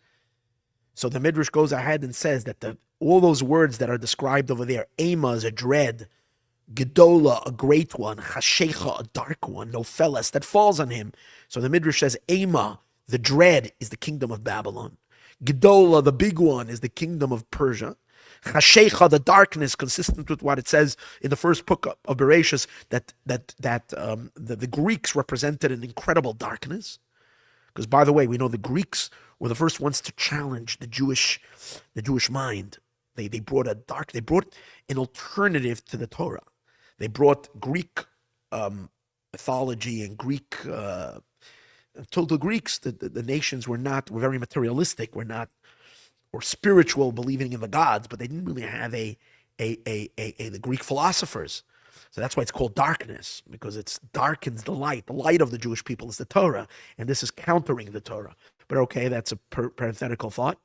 So the Midrash goes ahead and says that all those words that are described over there, Ema is a dread, Gedola, a great one, Hashecha, a dark one, Nopheles, that falls on him. So the Midrash says, Ema, the dread, is the kingdom of Babylon. Gedola, the big one, is the kingdom of Persia. Hashecha, the darkness, consistent with what it says in the first book of Bereshis, that the Greeks represented an incredible darkness. Because, by the way, we know the Greeks were the first ones to challenge the Jewish mind. They brought an alternative to the Torah. They brought Greek mythology and Greek. Until the Greeks, the nations were very materialistic, or spiritual, believing in the gods, but they didn't really have the Greek philosophers. So that's why it's called darkness, because it darkens the light. The light of the Jewish people is the Torah, and this is countering the Torah. But okay, that's a parenthetical thought.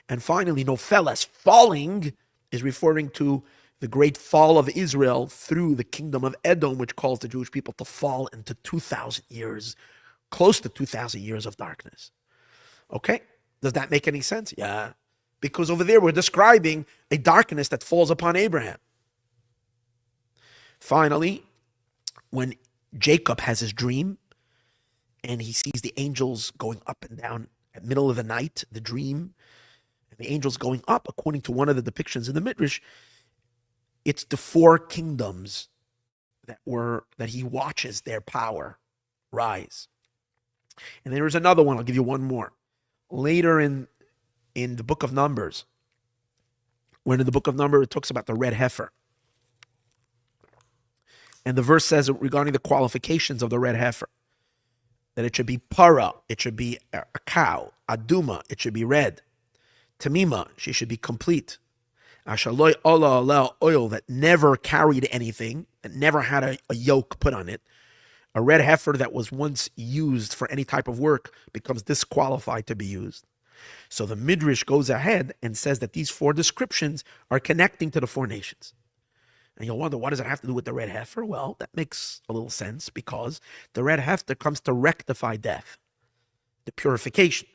And finally, Nopheles, falling, is referring to the great fall of Israel through the kingdom of Edom, which calls the Jewish people to fall into 2,000 years, close to 2,000 years of darkness. Okay? Does that make any sense? Yeah. Because over there we're describing a darkness that falls upon Abraham. Finally, when Jacob has his dream and he sees the angels going up and down at the middle of the night, the dream, and the angels going up, according to one of the depictions in the Midrash, it's the 4 kingdoms that he watches their power rise. And there is another one. I'll give you one more. Later in the book of Numbers, when in the book of Numbers it talks about the red heifer. And the verse says regarding the qualifications of the red heifer, that it should be para, it should be a cow, aduma, it should be red, tamima, she should be complete, ashaloi ola oil, that never carried anything, that never had a yoke put on it. A red heifer that was once used for any type of work becomes disqualified to be used. So the Midrash goes ahead and says that these 4 descriptions are connecting to the 4 nations. And you'll wonder, what does it have to do with the red heifer? Well, that makes a little sense, because the red heifer comes to rectify death, the purification.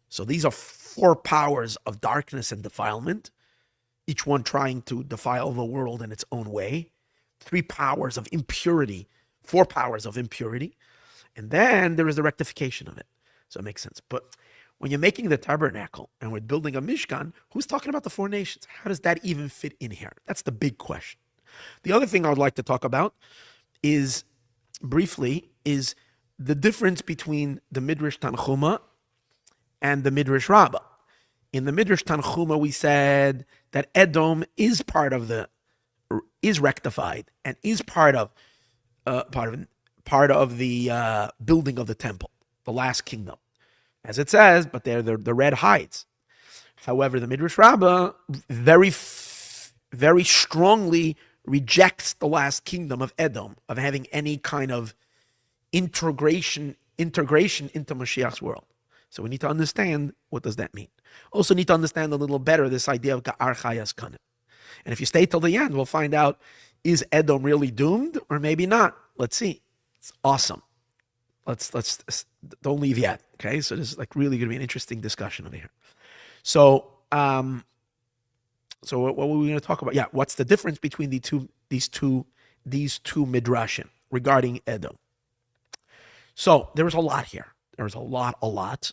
So these are 4 powers of darkness and defilement, each one trying to defile the world in its own way. 3 powers of impurity, 4 powers of impurity. And then there is the rectification of it. So it makes sense. But when you're making the tabernacle and we're building a Mishkan, who's talking about the 4 nations? How does that even fit in here? That's the big question. The other thing I would like to talk about is the difference between the Midrash Tanchuma and the Midrash Rabbah. In the Midrash Tanchuma, we said that Edom is rectified and is part of the building of the temple, the last kingdom, as it says. But they're the red hides. However, the Midrash Rabbah very strongly rejects the last kingdom of Edom, of having any kind of integration into Moshiach's world. So we need to understand, what does that mean? Also need to understand a little better this idea of Ga'ar Chayas Kanim. And if you stay till the end, we'll find out, is Edom really doomed or maybe not? Let's see. It's awesome. Let's don't leave yet. Okay, so this is like really going to be an interesting discussion over here. So what were we going to talk about? Yeah, what's the difference between these two midrashim regarding Edom? So there was a lot here. There was a lot,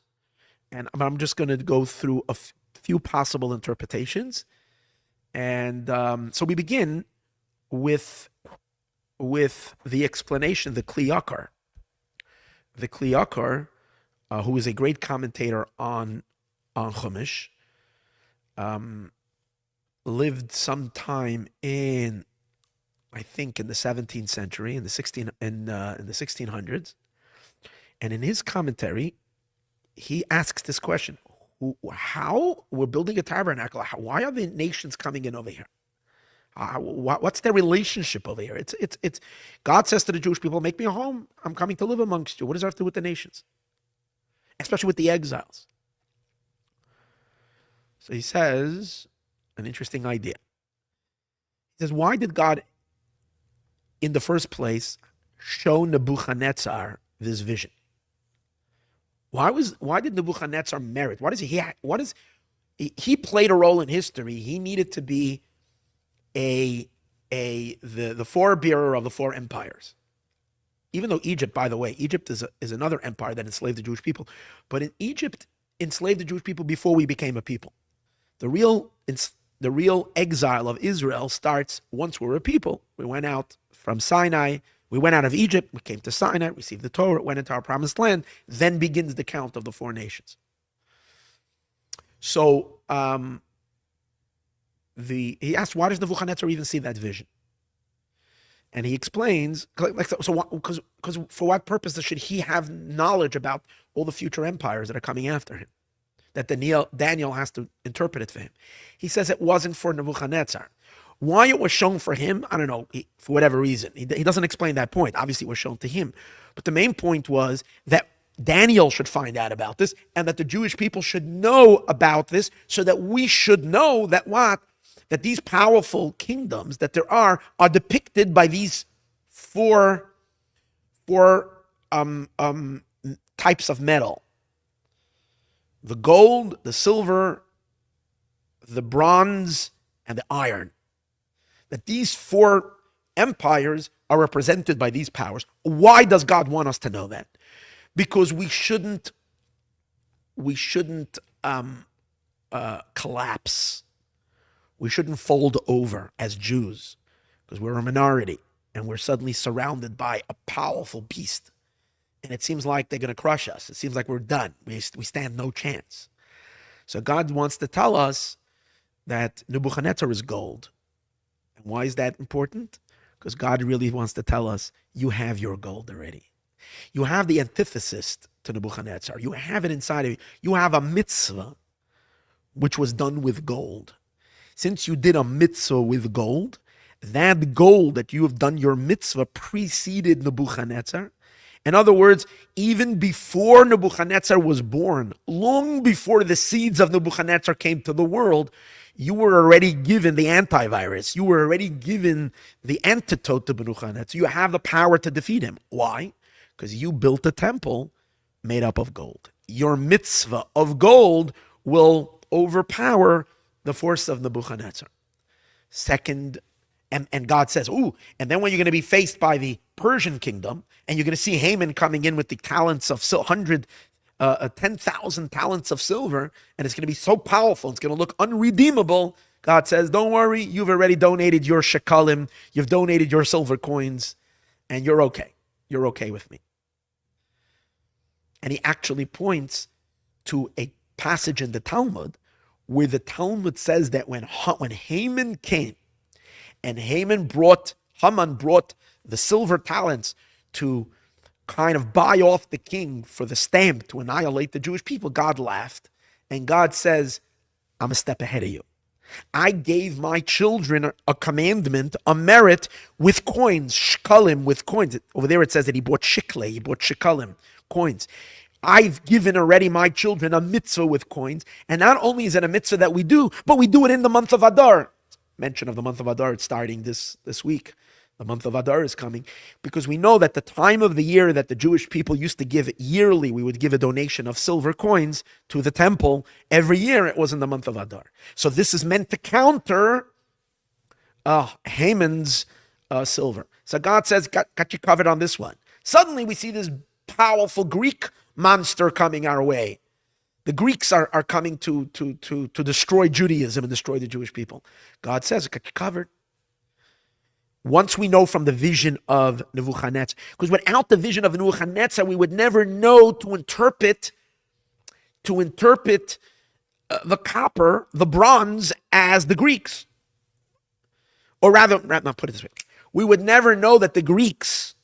and I'm just going to go through a few possible interpretations. And so we begin with the explanation, the Kli Yakar. The Kli Yakar, who is a great commentator on Chumash, lived sometime in, I think, in the 17th century, in the 1600s, and in his commentary, he asks this question: how we're building a tabernacle? Why are the nations coming in over here? What's their relationship over here? It's God says to the Jewish people, "Make me a home. I'm coming to live amongst you." What does that have to do with the nations, especially with the exiles? So he says an interesting idea. He says, why did God, in the first place, show Nebuchadnezzar this vision? Why did Nebuchadnezzar merit? He played a role in history. He needed to be the forebearer of the four empires. Even though Egypt, by the way, Egypt is another empire that enslaved the Jewish people, but in Egypt enslaved the Jewish people before we became a people. The real exile of Israel starts once we're a people. We went out from Sinai. We went out of Egypt. We came to Sinai, received the Torah, went into our promised land. Then begins the count of the four nations. So he asked, why does Nebuchadnezzar even see that vision? And he explains, because for what purpose should he have knowledge about all the future empires that are coming after him? That Daniel has to interpret it for him. He says it wasn't for Nebuchadnezzar. Why it was shown for him, I don't know, for whatever reason. He doesn't explain that point. Obviously, it was shown to him. But the main point was that Daniel should find out about this, and that the Jewish people should know about this, so that we should know that that these powerful kingdoms that there are depicted by these four types of metal: the gold, the silver, the bronze, and the iron. That these four empires are represented by these powers. Why does God want us to know that? Because we shouldn't collapse. We shouldn't fold over as Jews, because we're a minority and we're suddenly surrounded by a powerful beast. And it seems like they're going to crush us. It seems like we're done. We stand no chance. So God wants to tell us that Nebuchadnezzar is gold. And why is that important? Because God really wants to tell us, you have your gold already. You have the antithesis to Nebuchadnezzar. You have it inside of you. You have a mitzvah which was done with gold. Since you did a mitzvah with gold, that gold that you have done your mitzvah preceded Nebuchadnezzar. In other words, even before Nebuchadnezzar was born, long before the seeds of Nebuchadnezzar came to the world, you were already given the antivirus. You were already given the antidote to Nebuchadnezzar. You have the power to defeat him. Why? Because you built a temple made up of gold. Your mitzvah of gold will overpower the force of Nebuchadnezzar. Second, and God says, and then when you're going to be faced by the Persian kingdom, and you're going to see Haman coming in with the talents of 10,000 talents of silver, and it's going to be so powerful, it's going to look unredeemable. God says, don't worry, you've already donated your shekalim, you've donated your silver coins, and you're okay. You're okay with me. And he actually points to a passage in the Talmud where the Talmud says that when Haman came and Haman brought the silver talents to kind of buy off the king for the stamp to annihilate the Jewish people, God laughed. And God says, I'm a step ahead of you. I gave my children a commandment, a merit with coins, shkalim with coins. Over there it says that he bought shikalim, coins. I've given already my children a mitzvah with coins. And not only is it a mitzvah that we do, but we do it in the month of Adar. Mention of the month of Adar, it's starting this week. The month of Adar is coming because we know that the time of the year that the Jewish people used to give yearly, we would give a donation of silver coins to the temple. Every year it was in the month of Adar. So this is meant to counter Haman's silver. So God says, got you covered on this one. Suddenly we see this powerful Greek monster coming our way. The Greeks are coming to destroy Judaism and destroy the Jewish people. God says, got you covered. Once we know from the vision of Nebuchadnezzar, because without the vision of Nebuchadnezzar, we would never know to interpret the copper, the bronze, as the Greeks. Or rather, not put it this way, we would never know that the Greeks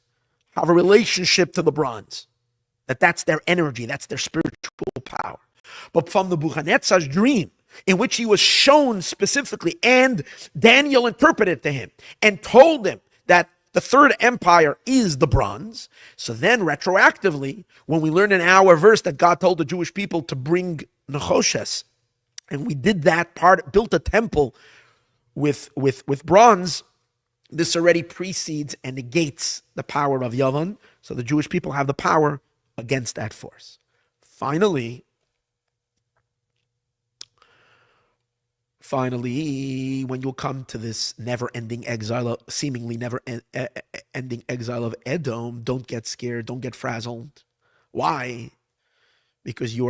have a relationship to the bronze, that's their energy, that's their spiritual power. But from Nebuchadnezzar's dream, in which he was shown specifically, and Daniel interpreted to him and told him that the third empire is the bronze. So then retroactively, when we learn in our verse that God told the Jewish people to bring Nechoshes, and we did that part, built a temple with bronze, this already precedes and negates the power of Yavan. So the Jewish people have the power against that force. Finally, when you'll come to this never-ending exile, seemingly never-ending exile of Edom, don't get scared, don't get frazzled. Why? Because you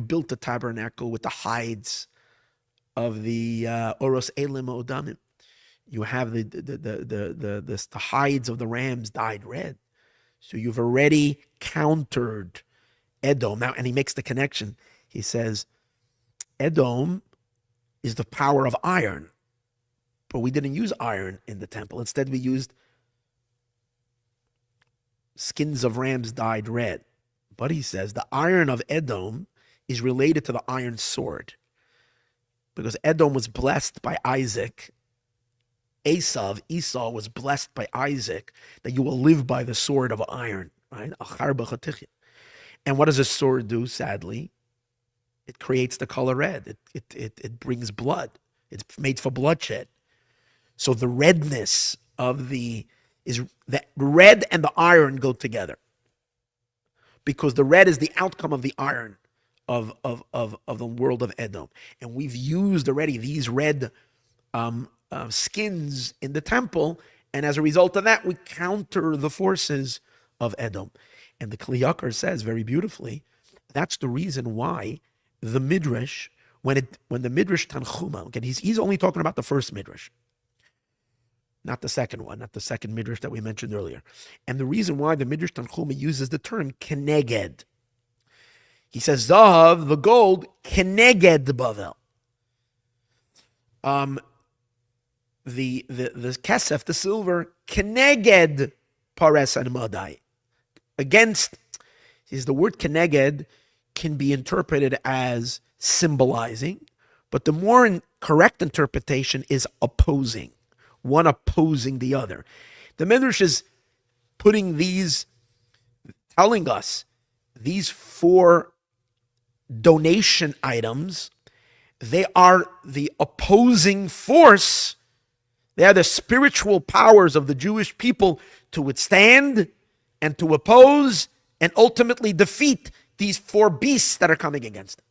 built the tabernacle with the hides of the Oros Elim Odamim. You have the hides of the rams dyed red. So you've already countered Edom. Now, and he makes the connection. He says, Edom is the power of iron. But we didn't use iron in the temple. Instead, we used skins of rams dyed red. But he says the iron of Edom is related to the iron sword. Because Edom was blessed by Isaac. Esau was blessed by Isaac that you will live by the sword of iron. Right? And what does a sword do, sadly? It creates the color red. It brings blood. It's made for bloodshed. So the redness of the red and the iron go together. Because the red is the outcome of the iron of the world of Edom. And we've used already these red skins in the temple, and as a result of that, we counter the forces of Edom. And the Kli Yakar says very beautifully, that's the reason why the Midrash, when the Midrash Tanchuma, okay, he's only talking about the first Midrash, not the second one, not the second Midrash that we mentioned earlier. And the reason why the Midrash Tanchuma uses the term Keneged, he says, Zahav, the gold, Keneged Bavel. The kesef, the silver, Keneged Pares and Madai. Against, is the word Keneged can be interpreted as symbolizing, but the more correct interpretation is opposing, one opposing the other. The Midrash is telling us these four donation items, they are the opposing force. They are the spiritual powers of the Jewish people to withstand and to oppose and ultimately defeat these four beasts that are coming against them.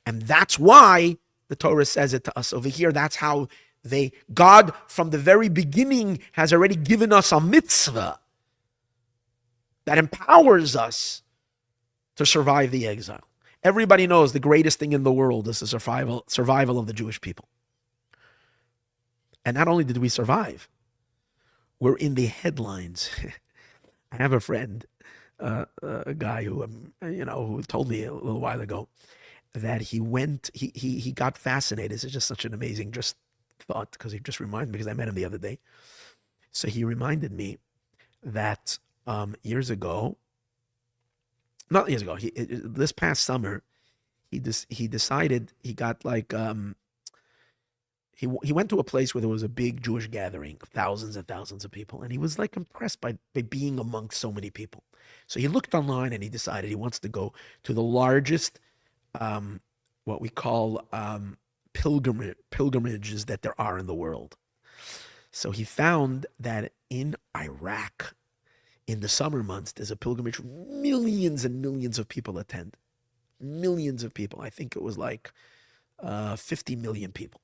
And that's why the Torah says it to us over here. That's how God from the very beginning has already given us a mitzvah that empowers us to survive the exile. Everybody knows the greatest thing in the world is the survival of the Jewish people. And not only did we survive, we're in the headlines. I have a friend, a guy who who told me a little while ago that he went, he got fascinated. It's just such an amazing just thought because he just reminded me because I met him the other day. So he reminded me that years ago, not years ago, this past summer, he decided he got like he went to a place where there was a big Jewish gathering, thousands and thousands of people, and he was like impressed by being amongst so many people. So he looked online and he decided he wants to go to the largest, what we call pilgrimages that there are in the world. So he found that in Iraq, in the summer months, there's a pilgrimage millions and millions of people attend. Millions of people. I think it was like 50 million people.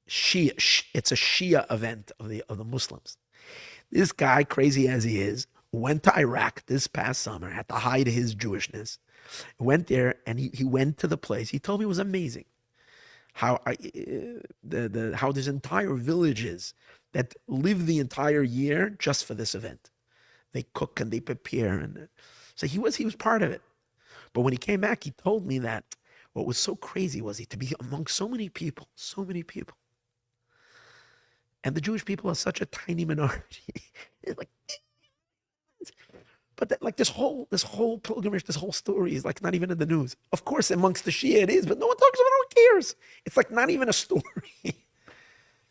It's a Shia event of the Muslims. This guy, crazy as he is, went to Iraq this past summer, had to hide his Jewishness. Went there and he went to the place. He told me it was amazing how how there's entire villages that live the entire year just for this event. They cook and they prepare, and so he was part of it. But when he came back, he told me that what was so crazy was to be among so many people, and the Jewish people are such a tiny minority. It's like, but like this whole pilgrimage, this whole story is like not even in the news. Of course, amongst the Shia it is, but no one talks about it. No one cares. It's like not even a story.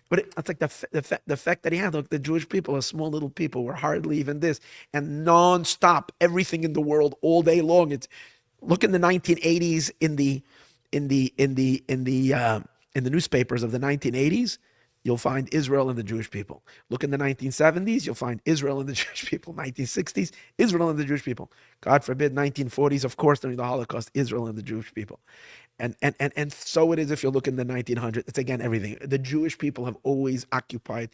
But it's like the fact that he had, look, the Jewish people are small little people. We're hardly even this, and nonstop, everything in the world all day long. It's look in the 1980s in the newspapers of the 1980s. You'll find Israel and the Jewish people. Look in the 1970s, you'll find Israel and the Jewish people. 1960s, Israel and the Jewish people. God forbid, 1940s, of course, during the Holocaust, Israel and the Jewish people. And so it is if you look in the 1900s. It's again everything. The Jewish people have always occupied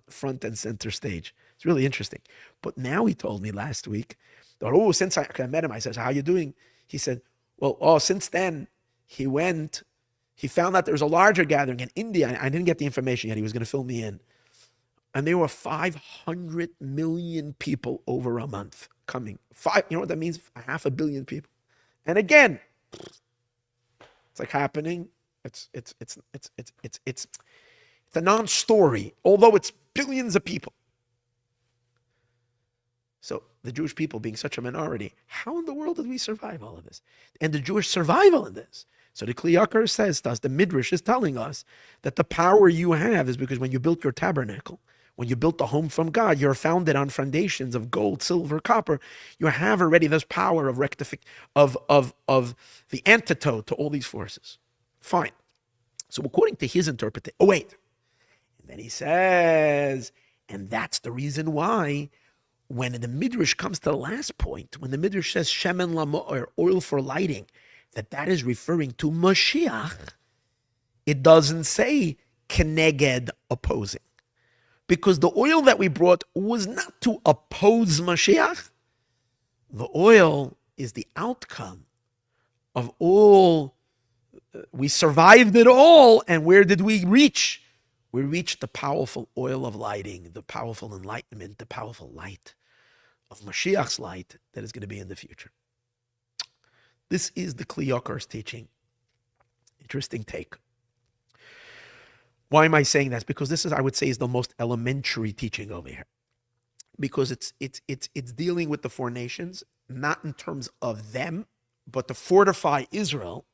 front and center stage. It's really interesting. But now he told me last week that, since I met him, I said, how are you doing? He said, well, since then, he found out there was a larger gathering in India. I didn't get the information yet. He was going to fill me in. And there were 500 million people over a month coming. You know what that means? 500 million people. And again, it's like happening. It's a non-story, although it's billions of people. So the Jewish people being such a minority, how in the world did we survive all of this? And the Jewish survival in this. So the Kli Yakar says to us, the Midrash is telling us that the power you have is because when you built your tabernacle, when you built the home from God, you're founded on foundations of gold, silver, copper. You have already this power of of the antidote to all these forces. Fine. So according to his interpretation, and then he says, and that's the reason why when the Midrash comes to the last point, when the Midrash says shemen lamo'or, oil for lighting, that is referring to Moshiach. It doesn't say keneged, opposing. Because the oil that we brought was not to oppose Mashiach. The oil is the outcome of all. We survived it all, and where did we reach? We reached the powerful oil of lighting, the powerful enlightenment, the powerful light of Mashiach's light that is going to be in the future. This is the Kli Yakar's teaching. Interesting take. Why am I saying that? Because this is, I would say, is the most elementary teaching over here. Because it's dealing with the four nations, not in terms of them, but to fortify Israel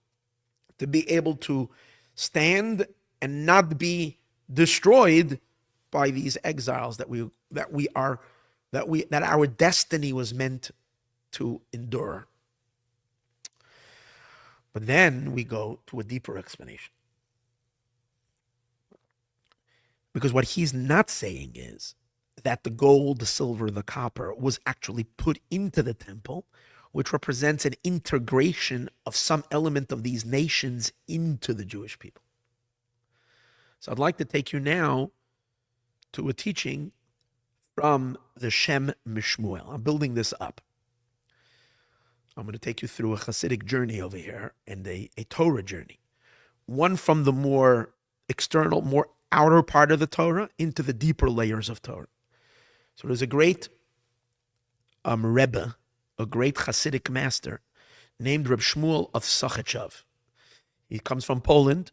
to be able to stand and not be destroyed by these exiles that our destiny was meant to endure. But then we go to a deeper explanation. Because what he's not saying is that the gold, the silver, the copper was actually put into the temple, which represents an integration of some element of these nations into the Jewish people. So I'd like to take you now to a teaching from the Shem Mishmuel. I'm building this up. I'm going to take you through a Hasidic journey over here and a Torah journey. One from the more external, more outer part of the Torah into the deeper layers of Torah. So there's a great Rebbe, a great Hasidic master, named Reb Shmuel of Sochechow. He comes from Poland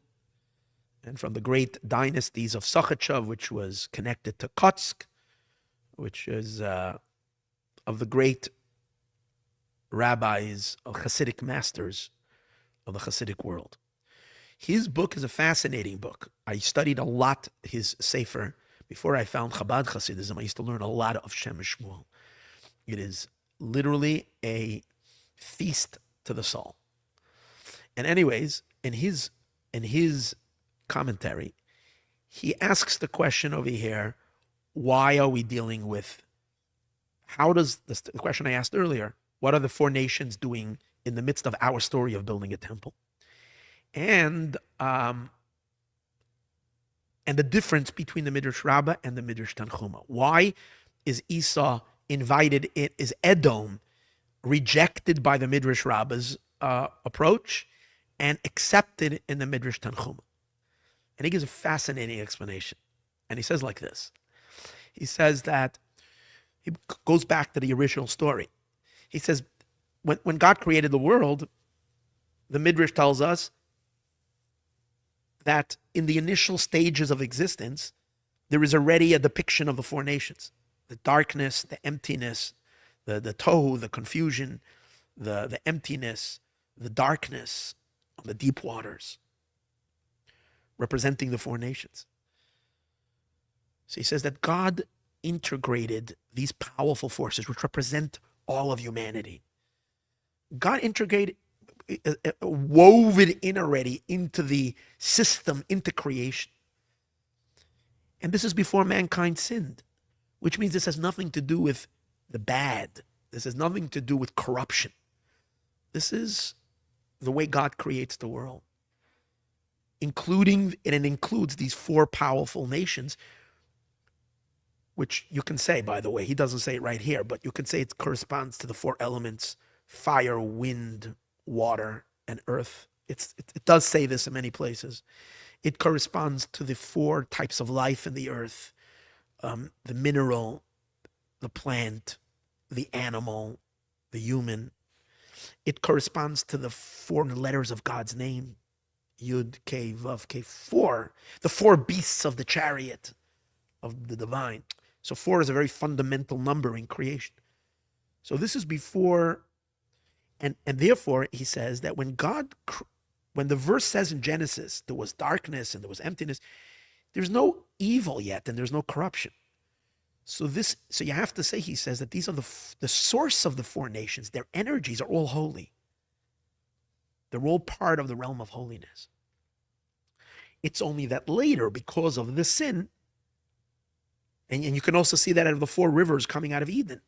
and from the great dynasties of Sochechow, which was connected to Kotsk, which is of the great rabbis, Hasidic masters of the Hasidic world. His book is a fascinating book. I studied a lot his Sefer. Before I found Chabad Hasidism, I used to learn a lot of Shem Shmuel. It is literally a feast to the soul. And anyways, in his commentary, he asks the question over here, why are we dealing with, how does, the question I asked earlier, what are the four nations doing in the midst of our story of building a temple? And the difference between the Midrash Rabbah and the Midrash Tanchuma. Why is Esau invited in, is Edom rejected by the Midrash Rabbah's approach and accepted in the Midrash Tanchuma? And he gives a fascinating explanation. And he says like this. He says that, he goes back to the original story. He says, when God created the world, the Midrash tells us that in the initial stages of existence, there is already a depiction of the four nations. The darkness, the emptiness, the tohu, the confusion, the emptiness, the darkness of the deep waters, representing the four nations. So he says that God integrated these powerful forces, which represent all of humanity. God integrated, wove it in already into the system, into creation. And this is before mankind sinned, which means this has nothing to do with the bad. This has nothing to do with corruption. This is the way God creates the world, including, and it includes these four powerful nations, which you can say, by the way, he doesn't say it right here, but you can say it corresponds to the four elements: fire, wind, water, and earth. It does say this in many places. It corresponds to the four types of life in the earth: the mineral, the plant, the animal, the human. It corresponds to the four letters of God's name: Yud, Kei, Vav, Kei, four. The four beasts of the chariot of the divine. So four is a very fundamental number in creation. So this is before, and therefore he says that when the verse says in Genesis, there was darkness and there was emptiness, there's no evil yet and there's no corruption. So you have to say, he says, that these are the source of the four nations. Their energies are all holy. They're all part of the realm of holiness. It's only that later, because of the sin, and you can also see that out of the four rivers coming out of Eden.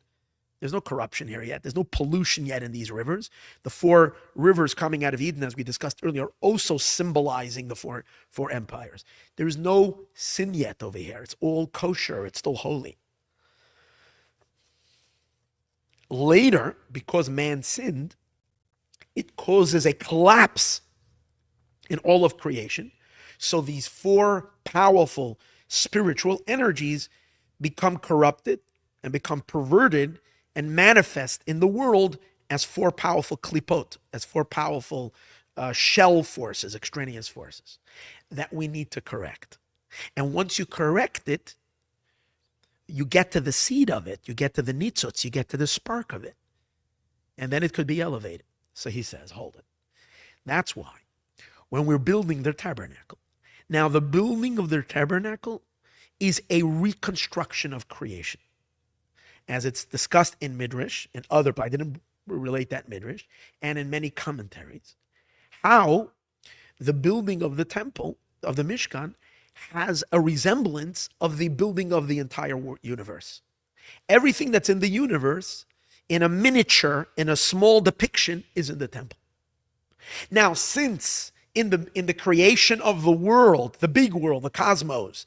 There's no corruption here yet. There's no pollution yet in these rivers. The four rivers coming out of Eden, as we discussed earlier, are also symbolizing the four empires. There's no sin yet over here. It's all kosher. It's still holy. Later, because man sinned, it causes a collapse in all of creation. So these four powerful spiritual energies become corrupted and become perverted and manifest in the world as four powerful klipot, as four powerful shell forces, extraneous forces, that we need to correct. And once you correct it, you get to the seed of it, you get to the nitzots, you get to the spark of it, and then it could be elevated. So he says, hold it. That's why when we're building their tabernacle, now the building of their tabernacle is a reconstruction of creation, as it's discussed in Midrash and other, I didn't relate that Midrash, and in many commentaries, how the building of the temple, of the Mishkan, has a resemblance of the building of the entire universe. Everything that's in the universe, in a miniature, in a small depiction, is in the temple. Now, since in the creation of the world, the big world, the cosmos,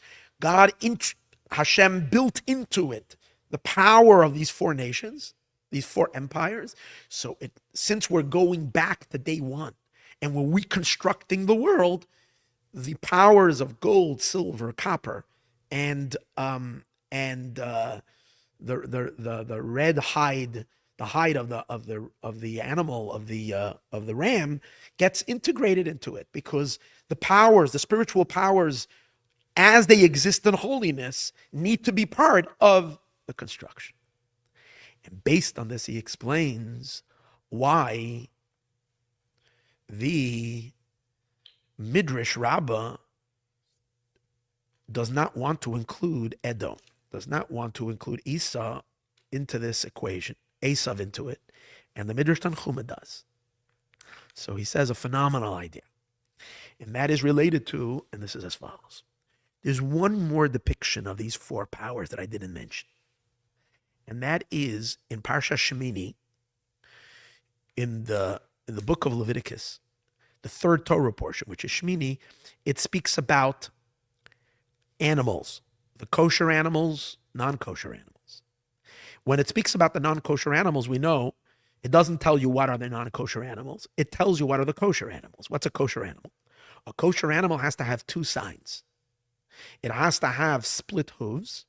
Hashem built into it the power of these four nations, these four empires. So since we're going back to day one and we're reconstructing the world, the powers of gold, silver, copper, and the red hide, the hide of the animal of the ram gets integrated into it, because the powers, the spiritual powers, as they exist in holiness, need to be part of the construction. And based on this, he explains why the Midrash Rabbah does not want to include Edom, does not want to include Esau into this equation, Esav into it, and the Midrash Tanchuma does. So he says a phenomenal idea, and that is related to, and this is as follows. There's one more depiction of these four powers that I didn't mention, and that is in Parsha Shemini, in the book of Leviticus, the third Torah portion, which is Shemini. It speaks about animals, the kosher animals, non-kosher animals. When it speaks about the non-kosher animals, we know it doesn't tell you what are the non-kosher animals. It tells you what are the kosher animals. What's a kosher animal? A kosher animal has to have two signs. It has to have split hooves,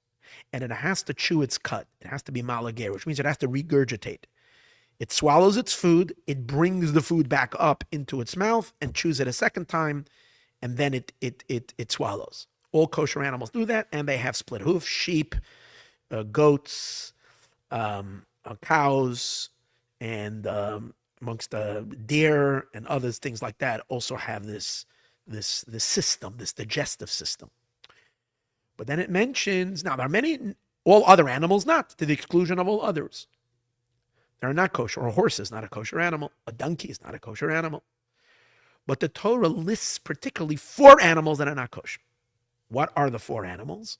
and it has to chew its cud. It has to be malager, which means it has to regurgitate. It swallows its food, it brings the food back up into its mouth and chews it a second time, and then it swallows. All kosher animals do that, and they have split hoof. Sheep, goats, cows, and amongst deer and others, things like that, also have this system, this digestive system. But then it mentions, now there are many, all other animals not, to the exclusion of all others. They're not kosher. A horse is not a kosher animal. A donkey is not a kosher animal. But the Torah lists particularly four animals that are not kosher. What are the four animals?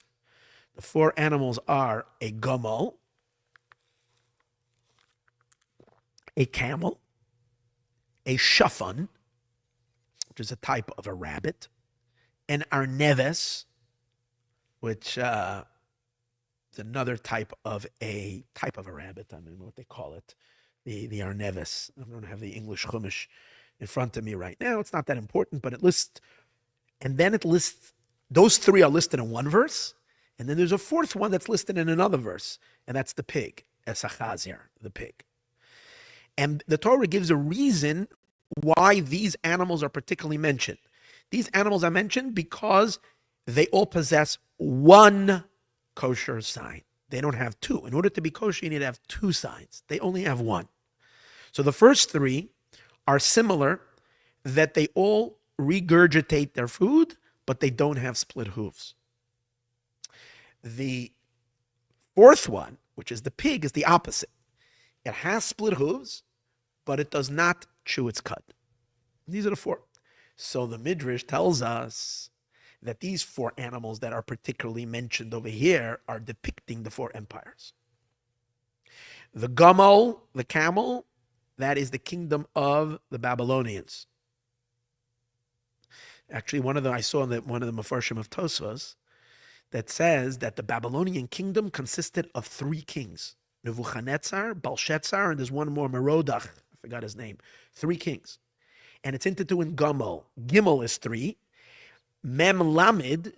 The four animals are a gamal, a camel, a shafan, which is a type of a rabbit, an arneves, which is another type of a rabbit. I don't know what they call it. The arneves. I don't have the English chumash in front of me right now. It's not that important, but it lists, and then it lists, those three are listed in one verse, and then there's a fourth one that's listed in another verse, and that's the pig, esachazir, the pig. And the Torah gives a reason why these animals are particularly mentioned. These animals are mentioned because they all possess one kosher sign. They don't have two. In order to be kosher, you need to have two signs. They only have one. So the first three are similar, that they all regurgitate their food, but they don't have split hooves. The fourth one, which is the pig, is the opposite. It has split hooves, but it does not chew its cud. These are the four. So the Midrash tells us that these four animals that are particularly mentioned over here are depicting the four empires. The gamal, the camel, that is the kingdom of the Babylonians. Actually, I saw one of the Mefarshim of Tosfos that says that the Babylonian kingdom consisted of three kings: Nebuchadnezzar, Belshazzar, and there's one more, Merodach. I forgot his name. Three kings. And it's into two in Gimel. Gimel is three. Mem Lamed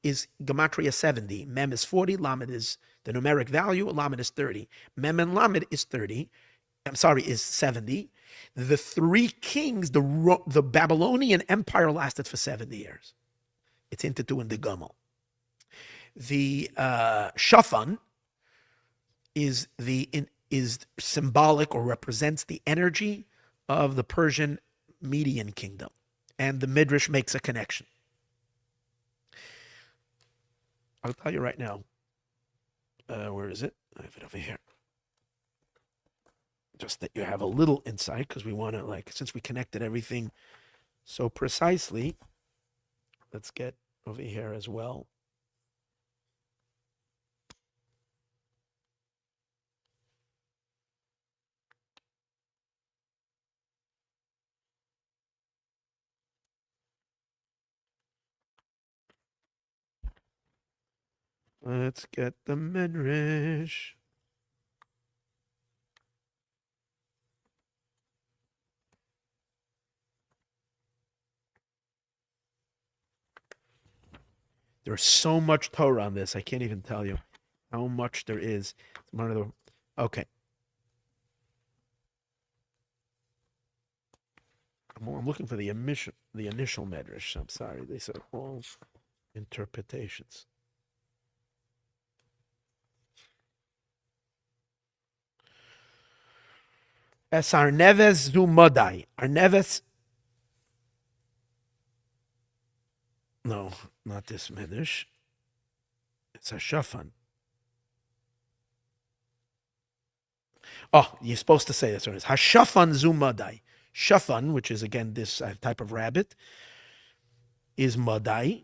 is Gematria 70. Mem is 40. Lamed is the numeric value. Lamed is 30. Mem and Lamed is 30. Is 70. The three kings, the Babylonian Empire lasted for 70 years. It's into two in the Gimel. The Shafan is symbolic or represents the energy of the Persian Median kingdom, and the Midrash makes a connection. I'll tell you right now. Where is it? I have it over here. Just that you have a little insight, because we want to, since we connected everything so precisely, let's get over here as well. Let's get the Midrash. There's so much Torah on this. I can't even tell you how much there is. One of the okay. I'm looking for the initial medrash. I'm sorry. They said all interpretations. Es Arneves zu Modai. Arneves. No, not this medrash. It's a shafan. Oh, you're supposed to say this one. It's Hashafan zu Modai. Shafan, which is again this type of rabbit, is Modai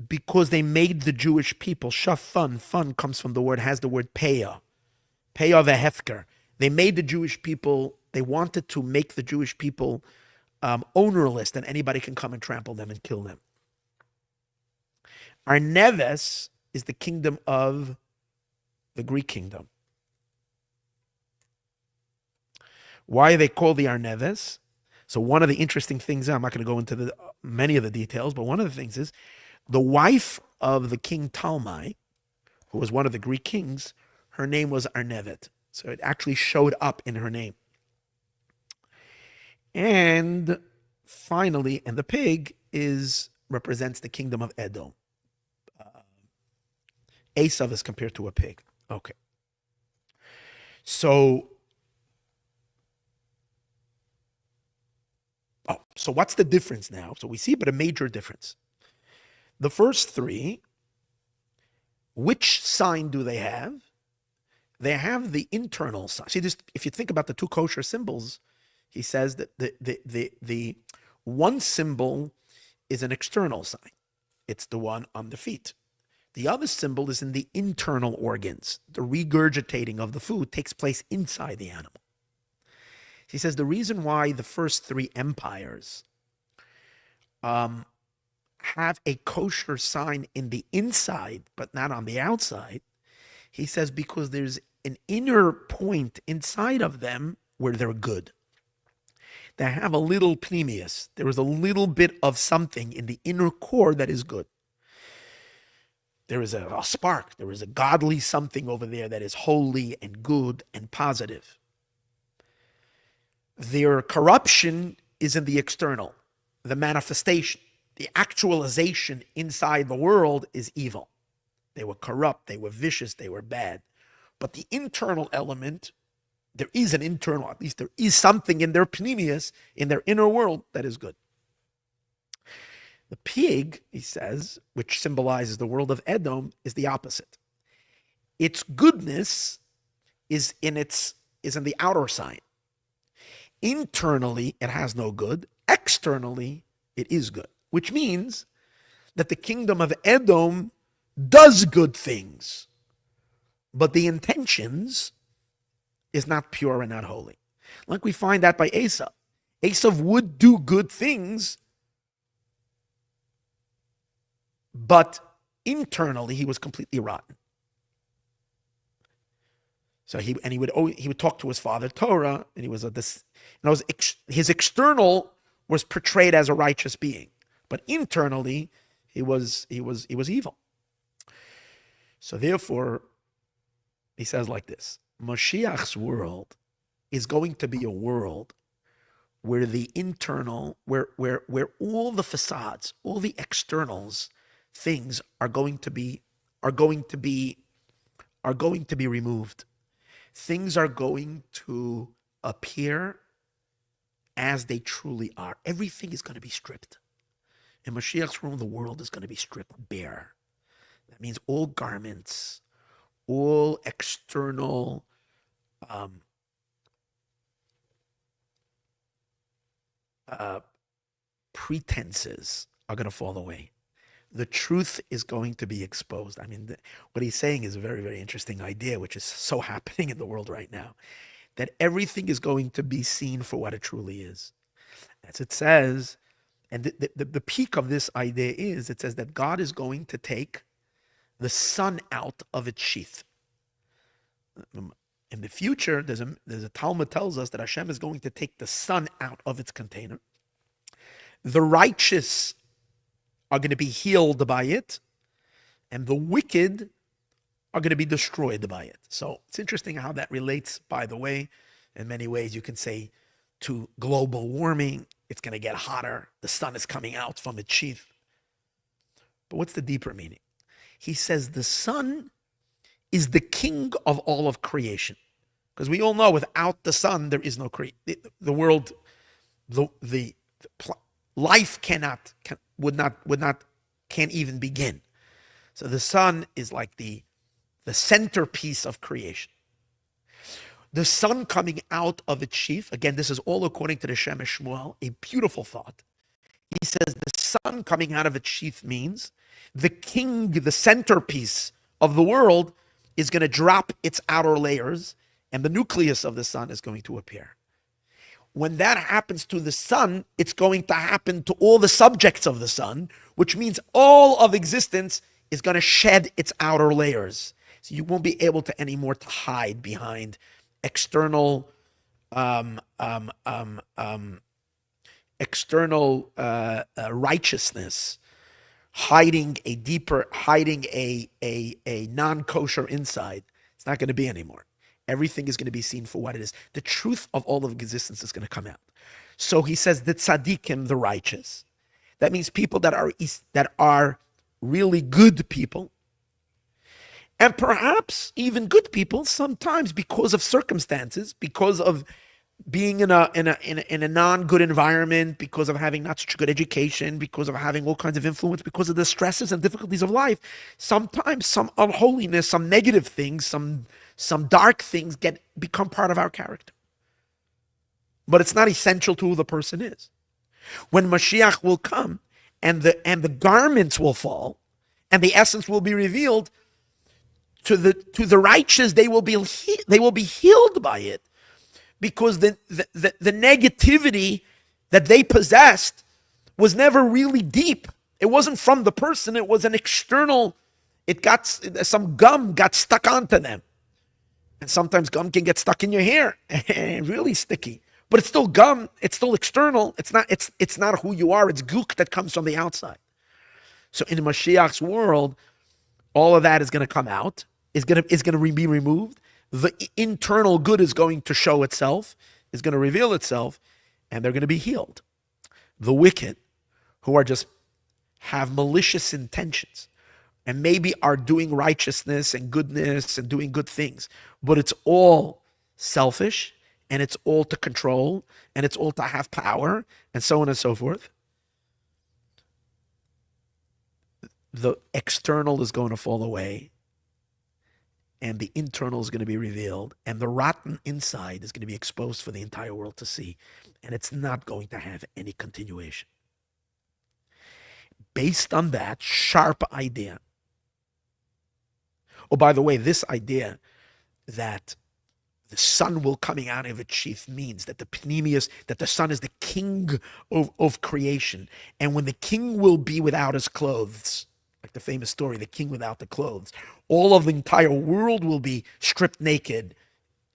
because they made the Jewish people shafan. Fun comes from the word, has the word peah vehefker. They made the Jewish people. They wanted to make the Jewish people ownerless, that anybody can come and trample them and kill them. Arneves is the kingdom of the Greek kingdom. Why are they called the Arneves? So one of the interesting things, I'm not going to go into many of the details, but one of the things is the wife of the king Talmai, who was one of the Greek kings, her name was Arnevet. So it actually showed up in her name. And finally, and the pig represents the kingdom of Edom. Esav is compared to a pig. Okay. So what's the difference now? So we see but a major difference. The first three, which sign do they have? They have the internal sign. See, this, if you think about the two kosher symbols, he says that the one symbol is an external sign. It's the one on the feet. The other symbol is in the internal organs. The regurgitating of the food takes place inside the animal. He says the reason why the first three empires have a kosher sign in the inside, but not on the outside, he says because there's an inner point inside of them where they're good. They have a little pneumius. There is a little bit of something in the inner core that is good. There is a spark. There is a godly something over there that is holy and good and positive. Their corruption is in the external, the manifestation. The actualization inside the world is evil. They were corrupt, they were vicious, they were bad. But the internal element, there is an internal, at least there is something in their pneumius, in their inner world, that is good. The pig, he says, which symbolizes the world of Edom, is the opposite. Its goodness is in the outer sign. Internally, it has no good. Externally, it is good. Which means that the kingdom of Edom does good things, but the intentions is not pure and not holy. Like we find that by Esav. Esav would do good things, but internally he was completely rotten. So he would talk to his father Torah, and his external was portrayed as a righteous being, but internally he was evil. So therefore, he says like this: Moshiach's world is going to be a world where the internal, where all the facades, all the externals, things are going to be removed. Things are going to appear as they truly are. Everything is going to be stripped. In Mashiach's room, the world is going to be stripped bare. That means all garments, all external pretenses are going to fall away. The truth is going to be exposed. I mean, what he's saying is a very, very interesting idea, which is so happening in the world right now, that everything is going to be seen for what it truly is. As it says, and the peak of this idea is, it says that God is going to take the sun out of its sheath. In the future, there's a Talmud tells us that Hashem is going to take the sun out of its container. The righteous are going to be healed by it, and the wicked are going to be destroyed by it. So it's interesting how that relates, by the way. In many ways, you can say to global warming, it's going to get hotter. The sun is coming out from its sheath. But what's the deeper meaning? He says the sun is the king of all of creation. Because we all know without the sun, there is no creation. The world, the life can't even begin. So the sun is like the centerpiece of creation. The sun coming out of its sheath, again, this is all according to the Shemesh Shmuel, a beautiful thought. He says the sun coming out of its sheath means the king, the centerpiece of the world, is going to drop its outer layers, and the nucleus of the sun is going to appear. When that happens to the sun, it's going to happen to all the subjects of the sun, which means all of existence is going to shed its outer layers. So you won't be able to anymore to hide behind external righteousness, hiding a non-kosher inside. It's not going to be anymore. Everything is going to be seen for what it is. The truth of all of existence is going to come out. So he says the tzaddikim, the righteous. That means people that are really good people, and perhaps even good people sometimes because of circumstances, because of being in a non-good environment, because of having not such a good education, because of having all kinds of influence, because of the stresses and difficulties of life. Sometimes some unholiness, some negative things, some dark things become part of our character. But it's not essential to who the person is. When Mashiach will come and the garments will fall and the essence will be revealed to the righteous, they will be healed by it, because the negativity that they possessed was never really deep. It wasn't from the person. It was an external. Some gum got stuck onto them. And sometimes gum can get stuck in your hair and really sticky. But it's still gum. It's still external. It's not who you are. It's gook that comes from the outside. So in Mashiach's world, all of that is going to come out. Is going to be removed. The internal good is going to show itself, is going to reveal itself, and they're going to be healed. The wicked, who are just have malicious intentions, and maybe are doing righteousness and goodness and doing good things, but it's all selfish, and it's all to control, and it's all to have power, and so on and so forth. The external is going to fall away, and the internal is going to be revealed, and the rotten inside is going to be exposed for the entire world to see, and it's not going to have any continuation. Based on that sharp idea, oh, by the way, this idea that the sun will coming out of its sheath means that that the sun is the king of creation, and when the king will be without his clothes, like the famous story, the king without the clothes, all of the entire world will be stripped naked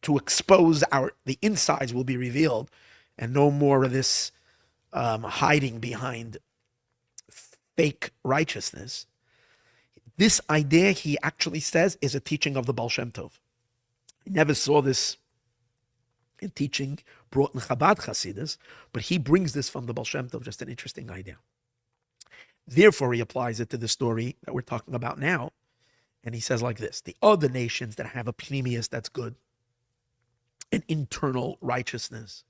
to expose the insides will be revealed, and no more of this hiding behind fake righteousness. This idea, he actually says, is a teaching of the Baal Shem Tov. I never saw this in teaching brought in Chabad Hasidus, but he brings this from the Baal Shem Tov, just an interesting idea. Therefore, he applies it to the story that we're talking about now. And he says like this: the other nations that have a pnimius that's good, an internal righteousness.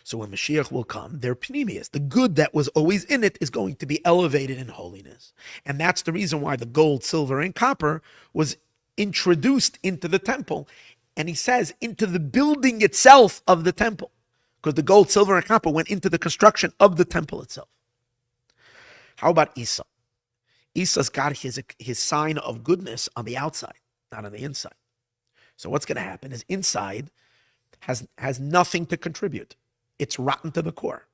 So when Mashiach will come, their pnimius, the good that was always in it, is going to be elevated in holiness. And that's the reason why the gold, silver, and copper was introduced into the temple. And he says, into the building itself of the temple. Because the gold, silver, and copper went into the construction of the temple itself. How about Esau? Esau's got his sign of goodness on the outside, not on the inside. So what's going to happen is inside has nothing to contribute. It's rotten to the core.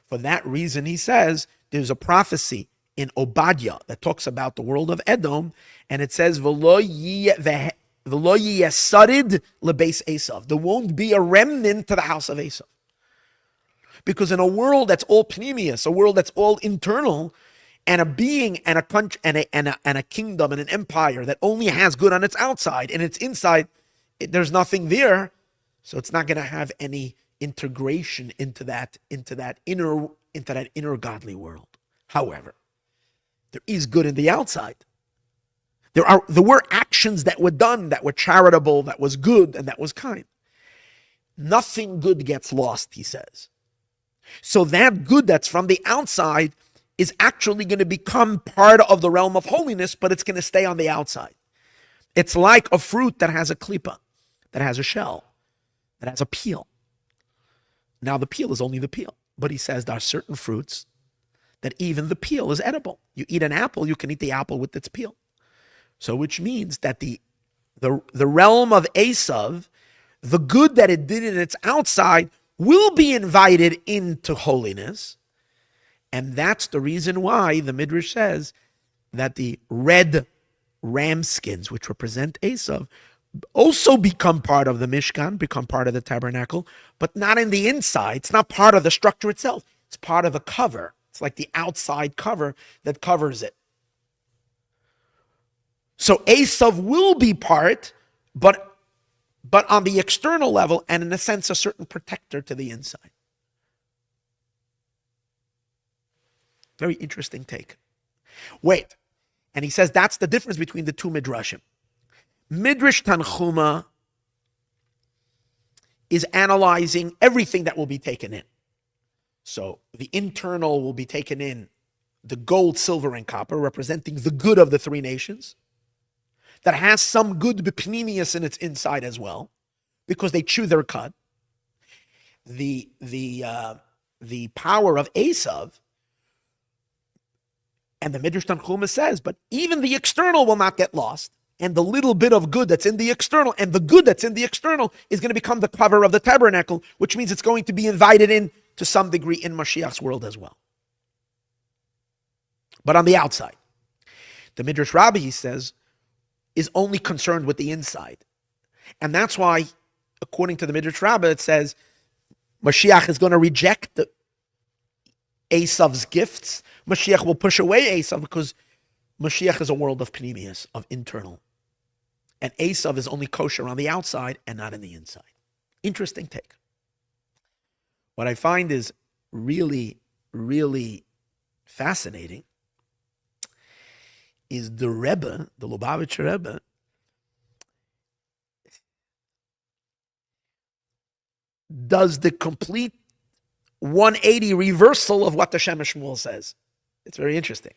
For that reason, he says, there's a prophecy in Obadiah that talks about the world of Edom, and it says, V'lo yisarid lebeis Esav. There won't be a remnant to the house of Esav. Because in a world that's all pnimius, a world that's all internal, and a being and a country and a kingdom and an empire that only has good on its outside and its inside, there's nothing there, so it's not going to have any integration into that inner godly world. However, there is good in the outside. There were actions that were done that were charitable, that was good, and that was kind. Nothing good gets lost, he says. So that good that's from the outside is actually going to become part of the realm of holiness, but it's going to stay on the outside. It's like a fruit that has a klipa, that has a shell, that has a peel. Now the peel is only the peel, but he says there are certain fruits that even the peel is edible. You eat an apple, you can eat the apple with its peel. So which means that the realm of Esav, the good that it did in its outside, will be invited into holiness. And that's the reason why the Midrash says that the red ram skins, which represent Esav, also become part of the Mishkan, become part of the tabernacle, but not in the inside. It's not part of the structure itself. It's part of the cover. It's like the outside cover that covers it. So Esav will be part, but on the external level, and in a sense, a certain protector to the inside. Very interesting take. Wait, and he says that's the difference between the two midrashim. Midrash Tanchuma is analyzing everything that will be taken in. So the internal will be taken in, the gold, silver, and copper, representing the good of the three nations, that has some good bepnimius in its inside as well, because they chew their cud. The power of Esav, and the Midrash Tanchuma says, but even the external will not get lost, and the little bit of good that's in the external, and the good that's in the external is going to become the cover of the tabernacle, which means it's going to be invited in to some degree in Mashiach's world as well. But on the outside, the Midrash Rabbi, he says, is only concerned with the inside. And that's why, according to the Midrash Rabbah, it says Moshiach is going to reject the Esav's gifts. Moshiach will push away Esav because Moshiach is a world of pnimius, of internal. And Esav is only kosher on the outside and not in the inside. Interesting take. What I find is really, really fascinating is the Rebbe, the Lubavitcher Rebbe, does the complete 180 reversal of what the Shem Shmuel says. It's very interesting.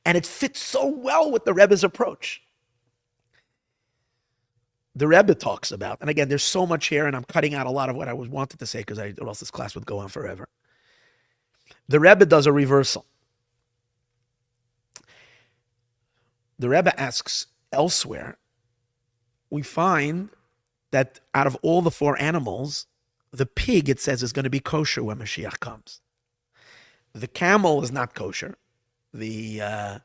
And it fits so well with the Rebbe's approach. The Rebbe talks about, and again, there's so much here, and I'm cutting out a lot of what I wanted to say because or else this class would go on forever. The Rebbe does a reversal. The Rebbe asks elsewhere, we find that out of all the four animals, the pig, it says, is going to be kosher when Mashiach comes. The camel is not kosher. The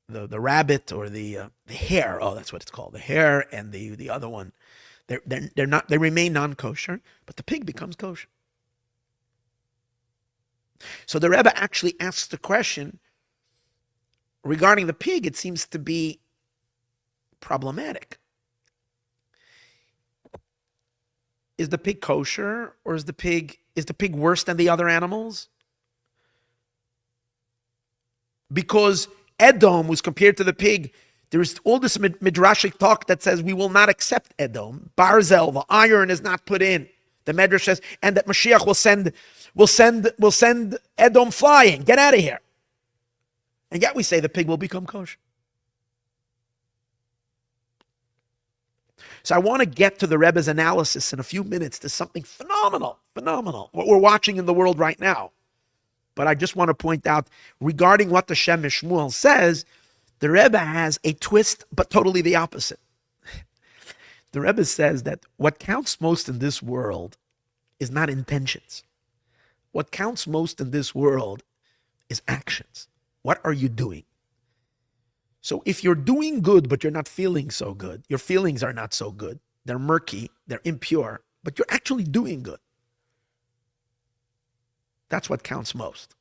rabbit or the hare, that's what it's called. The hare and the other one, they're not. They remain non-kosher, but the pig becomes kosher. So the Rebbe actually asks the question regarding the pig. It seems to be problematic. Is the pig kosher, or is the pig worse than the other animals? Because Edom was compared to the pig. There is all this midrashic talk that says we will not accept Edom. Barzel, the iron, is not put in. The Medrash says, and that Mashiach will send Edom flying. Get out of here. And yet we say the pig will become kosher. So I want to get to the Rebbe's analysis in a few minutes. There's something phenomenal, what we're watching in the world right now. But I just want to point out, regarding what the Shem Shmuel says, the Rebbe has a twist, but totally the opposite. The Rebbe says that what counts most in this world is not intentions. What counts most in this world is actions. What are you doing? So if you're doing good, but you're not feeling so good, your feelings are not so good, they're murky, they're impure, but you're actually doing good. That's what counts most.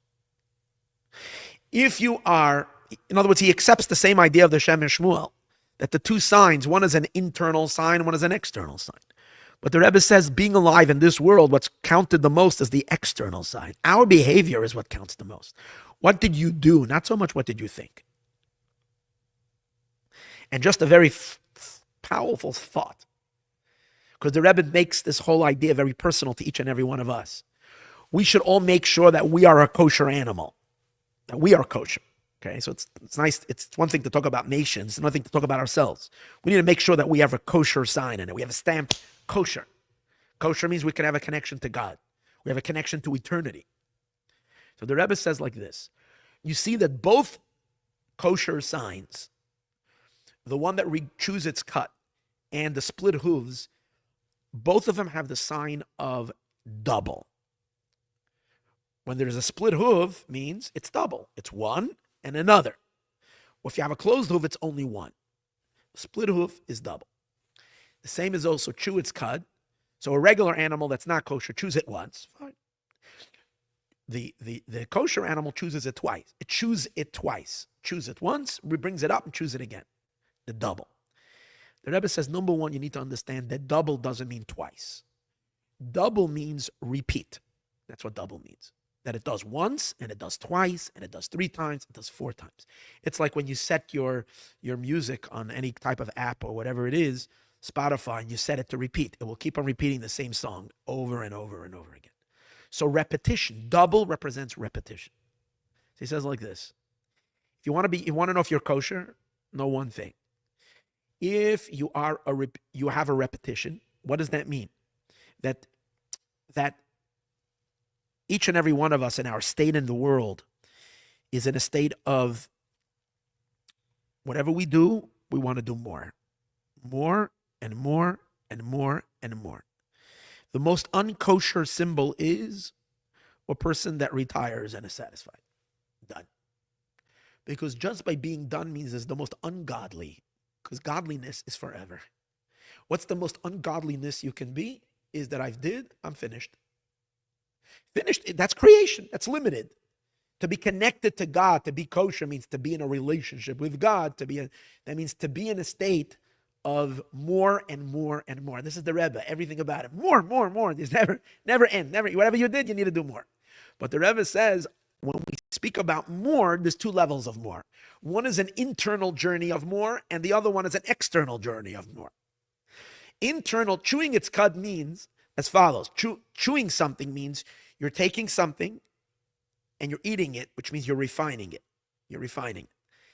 If you are, in other words, he accepts the same idea of the Shem and Shmuel, that the two signs, one is an internal sign, one is an external sign. But the Rebbe says, being alive in this world, what's counted the most is the external side. Our behavior is what counts the most. What did you do? Not so much what did you think. And just a very powerful thought. Because the Rebbe makes this whole idea very personal to each and every one of us. We should all make sure that we are a kosher animal. That we are kosher. Okay, so it's nice. It's one thing to talk about nations, another thing to talk about ourselves. We need to make sure that we have a kosher sign in it. We have a stamp kosher. Kosher means we can have a connection to God. We have a connection to eternity. So the Rebbe says like this. You see that both kosher signs, the one that chews its cut and the split hooves, both of them have the sign of double. When there's a split hoof, means it's double. It's one and another. Well, if you have a closed hoof, it's only one. Split hoof is double. The same is also chew its cud. So a regular animal that's not kosher chews it once. Fine. The kosher animal chooses it twice. It chews it twice. Chews it once, brings it up and chews it again. The double. The Rebbe says, number one, you need to understand that double doesn't mean twice. Double means repeat. That's what double means. That it does once, and it does twice, and it does 3 times, it does 4 times. It's like when you set your music on any type of app or whatever it is, Spotify, and you set it to repeat. It will keep on repeating the same song over and over and over again. So repetition, double represents repetition. So he says like this. If you want to know if you're kosher, know one thing. If you have a repetition, what does that mean? That each and every one of us in our state in the world is in a state of whatever we do, we want to do more. More and more and more and more. The most unkosher symbol is a person that retires and is satisfied. Done. Because just by being done means it's the most ungodly. Because godliness is forever. What's the most ungodliness you can be? Is that I'm finished. Finished, that's creation. That's limited. To be connected to God, to be kosher means to be in a relationship with God. That means to be in a state of more and more and more. This is the Rebbe, everything about it. More, more, more. There's never end. Whatever you did, you need to do more. But the Rebbe says, when we speak about more, there's 2 levels of more. One is an internal journey of more, and the other one is an external journey of more. Internal, chewing its cud means as follows. Chewing something means you're taking something and you're eating it, which means you're refining it. You're refining it.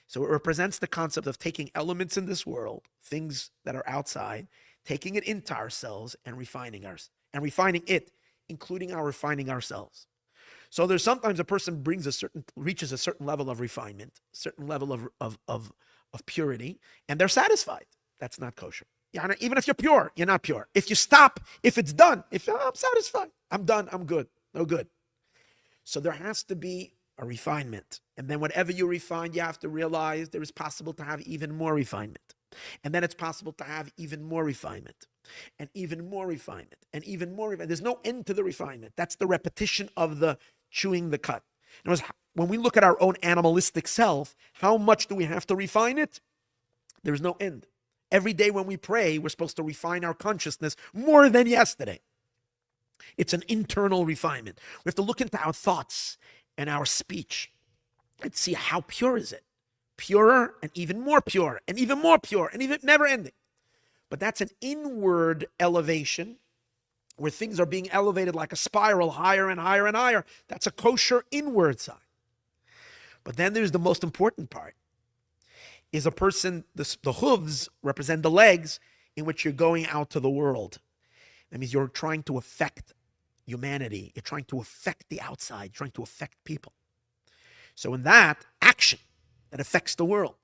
So it represents the concept of taking elements in this world, things that are outside, taking it into ourselves and refining it, including our refining ourselves. So there's sometimes a person reaches a certain level of refinement, certain level of purity, and they're satisfied. That's not kosher. Even if you're pure, you're not pure. If you stop, if it's done, I'm satisfied, I'm done, I'm good, no good. So there has to be a refinement. And then whatever you refine, you have to realize there is possible to have even more refinement. And then it's possible to have even more refinement. And even more refinement. And even more refinement. There's no end to the refinement. That's the repetition of the chewing the cud. In other words, when we look at our own animalistic self, how much do we have to refine it? There's no end. Every day when we pray, we're supposed to refine our consciousness more than yesterday. It's an internal refinement. We have to look into our thoughts and our speech and see how pure is it. Purer and even more pure and even more pure and even never ending. But that's an inward elevation where things are being elevated like a spiral higher and higher and higher. That's a kosher inward side. But then there's the most important part. Is a person, the hooves represent the legs in which you're going out to the world. That means you're trying to affect humanity. You're trying to affect the outside. You're trying to affect people. So in that, action that affects the world.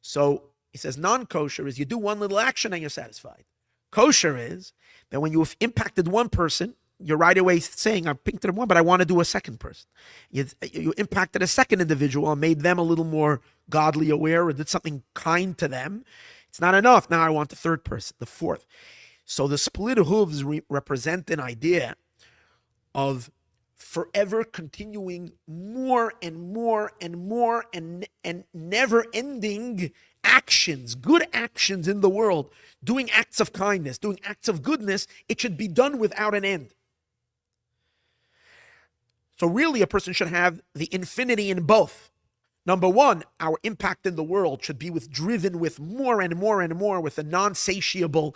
So he says non-kosher is you do one little action and you're satisfied. Kosher is that when you've impacted one person, you're right away saying, I'm picking one, but I want to do a second person. You impacted a second individual and made them a little more godly aware or did something kind to them. It's not enough. Now I want the third person, the fourth. So the split hooves represent an idea of forever continuing more and more and more and never ending actions, good actions in the world, doing acts of kindness, doing acts of goodness, it should be done without an end. So really a person should have the infinity in both. Number one, our impact in the world should be driven with more and more and more with a non-satiable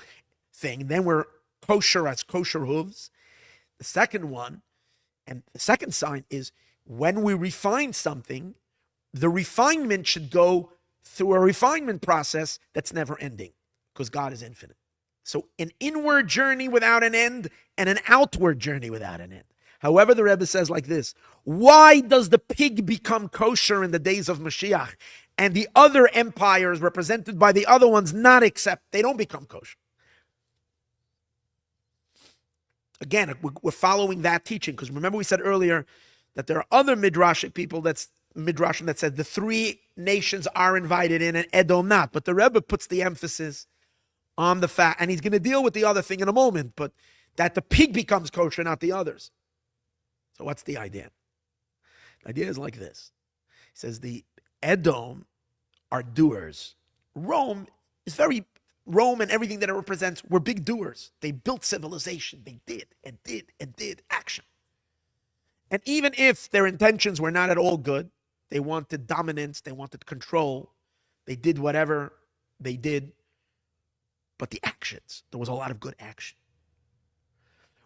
thing. Then we're kosher as kosher hooves. The second one, and the second sign is when we refine something, the refinement should go through a refinement process that's never ending because God is infinite. So an inward journey without an end and an outward journey without an end. However, the Rebbe says like this: why does the pig become kosher in the days of Moshiach and the other empires represented by the other ones not accept? They don't become kosher. Again, we're following that teaching because remember we said earlier that there are other midrashic people midrashim that said the three nations are invited in and Edom not. But the Rebbe puts the emphasis on the fact, and he's going to deal with the other thing in a moment, but that the pig becomes kosher, not the others. So what's the idea? The idea is like this. He says the Edom are doers. Rome and everything that it represents were big doers. They built civilization. They did and did and did action. And even if their intentions were not at all good, they wanted dominance, they wanted control, they did whatever they did. But the actions, there was a lot of good action.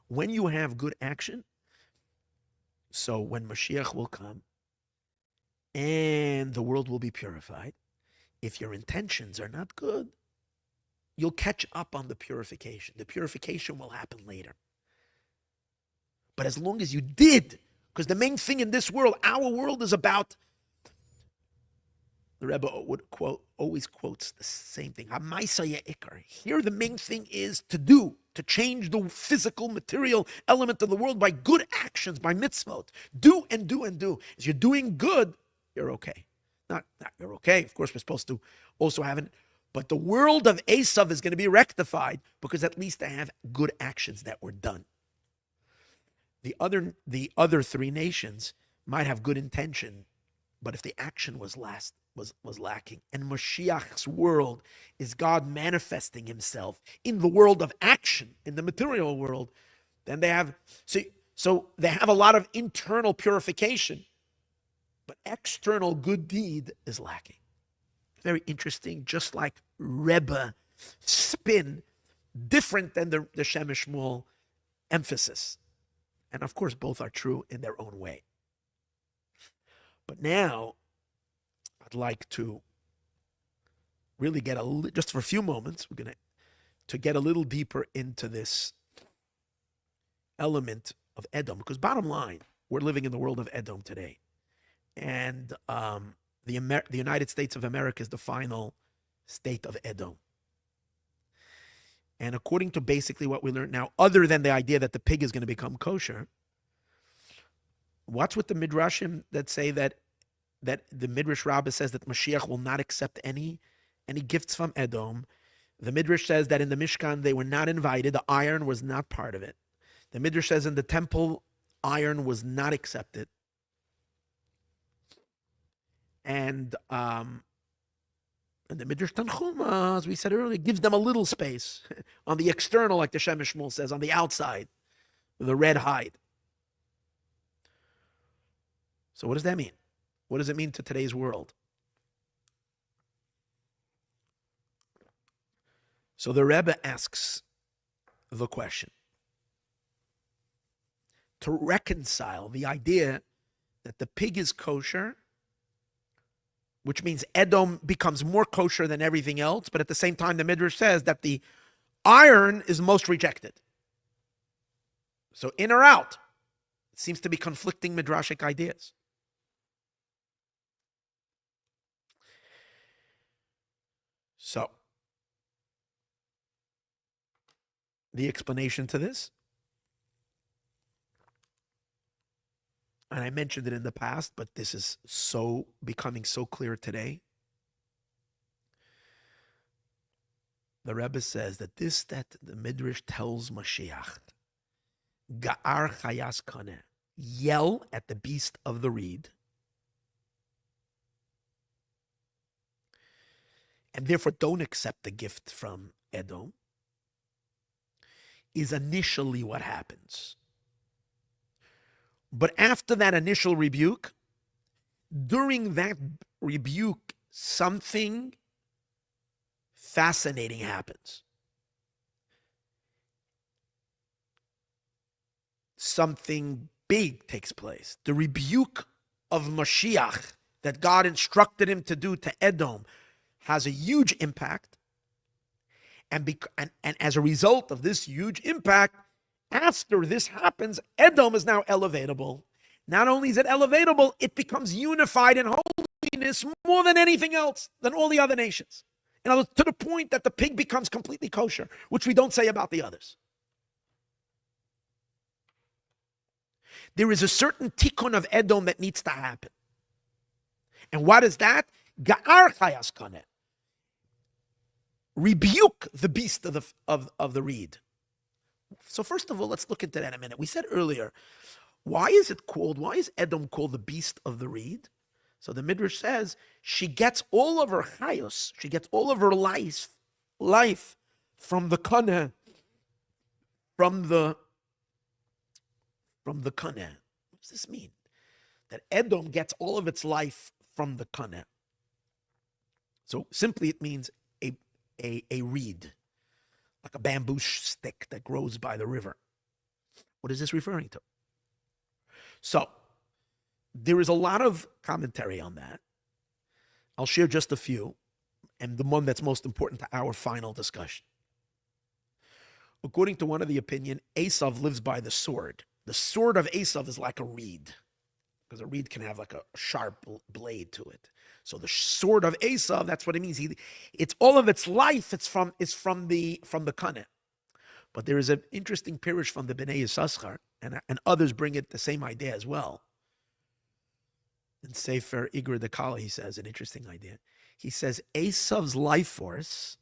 When you have good action, so when Moshiach will come and the world will be purified, if your intentions are not good, you'll catch up on the purification. The purification will happen later. But as long as you did, because the main thing in this world, our world is about, the Rebbe always quotes the same thing. Here the main thing is to change the physical, material element of the world by good actions, by mitzvot. Do and do and do. As you're doing good, you're okay. Not you're okay. Of course, we're supposed to also have it. But the world of Esav is going to be rectified because at least I have good actions that were done. The other three nations might have good intention, but if the action was lacking, and Moshiach's world is God manifesting himself in the world of action, in the material world, then they have so they have a lot of internal purification, but external good deed is lacking. Very interesting, just like Rebbe spin, different than the Shemesh Shmuel emphasis. And of course, both are true in their own way. But now, I'd like to really get just for a few moments, we're going to get a little deeper into this element of Edom. Because bottom line, we're living in the world of Edom today. And the United States of America is the final state of Edom. And according to basically what we learned now, other than the idea that the pig is going to become kosher, what's with the midrashim that say that the Midrash Rabbah says that Mashiach will not accept any gifts from Edom? The Midrash says that in the Mishkan they were not invited. The iron was not part of it. The Midrash says in the temple, iron was not accepted. And the Midrash Tanchuma, as we said earlier, gives them a little space on the external, like the Shemesh Shmuel says, on the outside, with a red hide. So what does that mean? What does it mean to today's world? So the Rebbe asks the question to reconcile the idea that the pig is kosher, which means Edom becomes more kosher than everything else, but at the same time, the Midrash says that the iron is most rejected. So in or out? It seems to be conflicting midrashic ideas. So, the explanation to this, and I mentioned it in the past, but this is becoming so clear today. The Rebbe says that the Midrash tells Mashiach, Ga'ar chayas kaneh, yell at the beast of the reed, and therefore don't accept the gift from Edom, is initially what happens. But after that initial rebuke, during that rebuke, something fascinating happens. Something big takes place. The rebuke of Moshiach that God instructed him to do to Edom has a huge impact. And as a result of this huge impact, after this happens, Edom is now elevatable. Not only is it elevatable, it becomes unified in holiness more than anything else, than all the other nations. In other words, to the point that the pig becomes completely kosher, which we don't say about the others. There is a certain tikkun of Edom that needs to happen. And what is that? Ga'ar chayas kaneh. Rebuke the beast of the reed. So first of all, let's look into that in a minute. We said earlier, why is Edom called the beast of the reed? So the Midrash says she gets all of her chayos, she gets all of her life from the kaneh, from the kaneh. What does this mean? That Edom gets all of its life from the kaneh. So simply it means a reed, like a bamboo stick that grows by the river. What is this referring to? So there is a lot of commentary on that. I'll share just a few, and the one that's most important to our final discussion. According to one of the opinion, Esav lives by the sword. The sword of Esav is like a reed, because a reed can have like a sharp blade to it. So the sword of Esav, that's what it means. It's all of its life. It's from the kaneh. But there is an interesting pirush from the Bnei Yissaschar, and others bring it the same idea as well. In Sefer Igur Dekala, he says an interesting idea. He says Esav's life force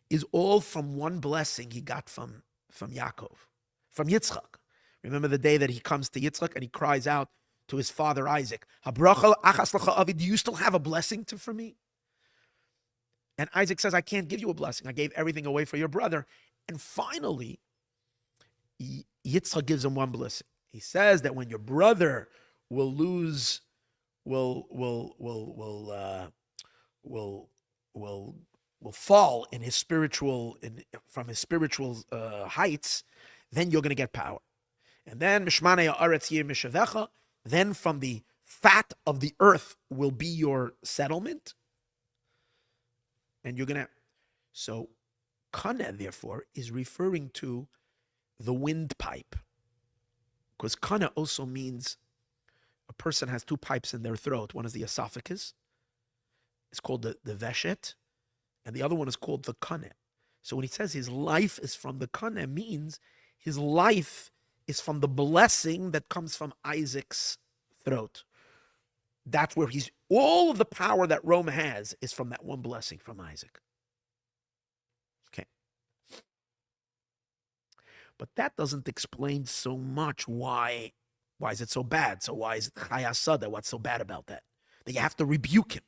is all from one blessing he got from Yaakov, from Yitzchak. Remember the day that he comes to Yitzchak and he cries out to his father Isaac, "Habracha achas lacha avi, do you still have a blessing for me?" And Isaac says, "I can't give you a blessing. I gave everything away for your brother." And finally, Yitzchak gives him one blessing. He says that when your brother will fall in his from his spiritual heights, then you're going to get power. And then Mishmanei haaretz yeh mishavecha. Then from the fat of the earth will be your settlement, and you're going to. So, kaneh therefore is referring to the windpipe, because kaneh also means a person has two pipes in their throat. One is the esophagus. It's called the veshet, and the other one is called the kaneh. So when he says his life is from the kaneh, means his life is from the blessing that comes from Isaac's throat. That's where all of the power that Rome has is from that one blessing from Isaac. Okay. But that doesn't explain so much why is it so bad? So why is it chayasada? What's so bad about that? That you have to rebuke him.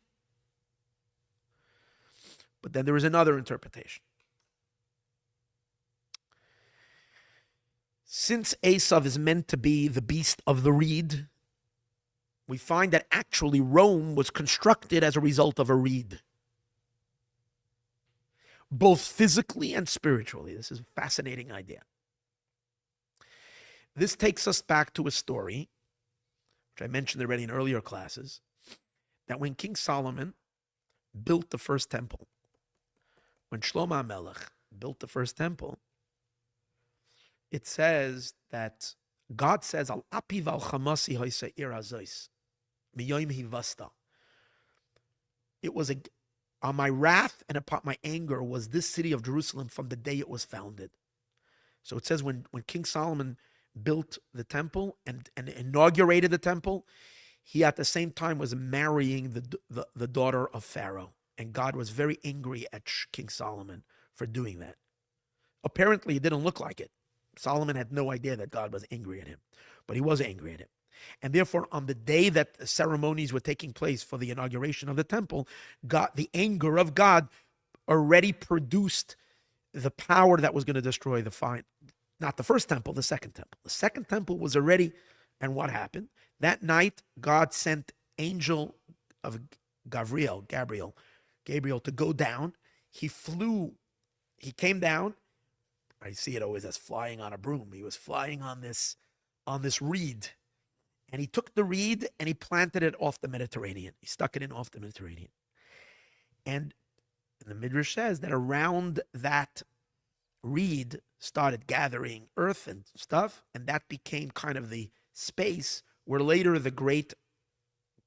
But then there is another interpretation. Since Esav is meant to be the beast of the reed, we find that actually Rome was constructed as a result of a reed, both physically and spiritually. This is a fascinating idea. This takes us back to a story, which I mentioned already in earlier classes, that when King Solomon built the first temple, when Shlomo HaMelech built the first temple, it says that God says, "Al apiv al chamasi ha'seir hazois, miyoim hivasta." It was on my wrath and upon my anger was this city of Jerusalem from the day it was founded. So it says when King Solomon built the temple and inaugurated the temple, he at the same time was marrying the daughter of Pharaoh. And God was very angry at King Solomon for doing that. Apparently, it didn't look like it. Solomon had no idea that God was angry at him. but he was angry at him. And therefore, on the day that the ceremonies were taking place for the inauguration of the temple, God, the anger of God already produced the power that was going to destroy the not the first temple, the second temple. The second temple was already, and what happened? That night, God sent angel of Gabriel to go down. He came down. I see it always as flying on a broom. He was flying on this reed. And he took the reed and he planted it off the Mediterranean. He stuck it in off the Mediterranean. And the Midrash says that around that reed started gathering earth and stuff, and that became kind of the space where later the great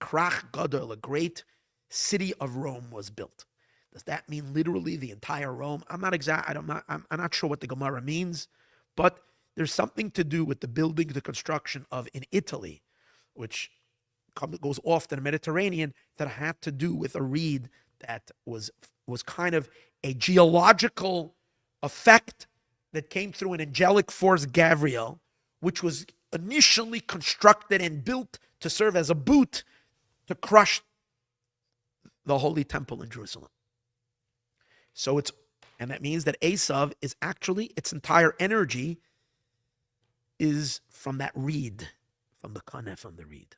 Krach Gadol, a great city of Rome, was built. Does that mean literally the entire Rome? I'm not sure what the Gemara means, but there's something to do with the building, the construction of in Italy, which goes off to the Mediterranean, that had to do with a reed that was kind of a geological effect that came through an angelic force, Gabriel, which was initially constructed and built to serve as a boot to crush the Holy Temple in Jerusalem. And that means that Esav is actually, its entire energy is from that reed, from the kaneh, from the reed.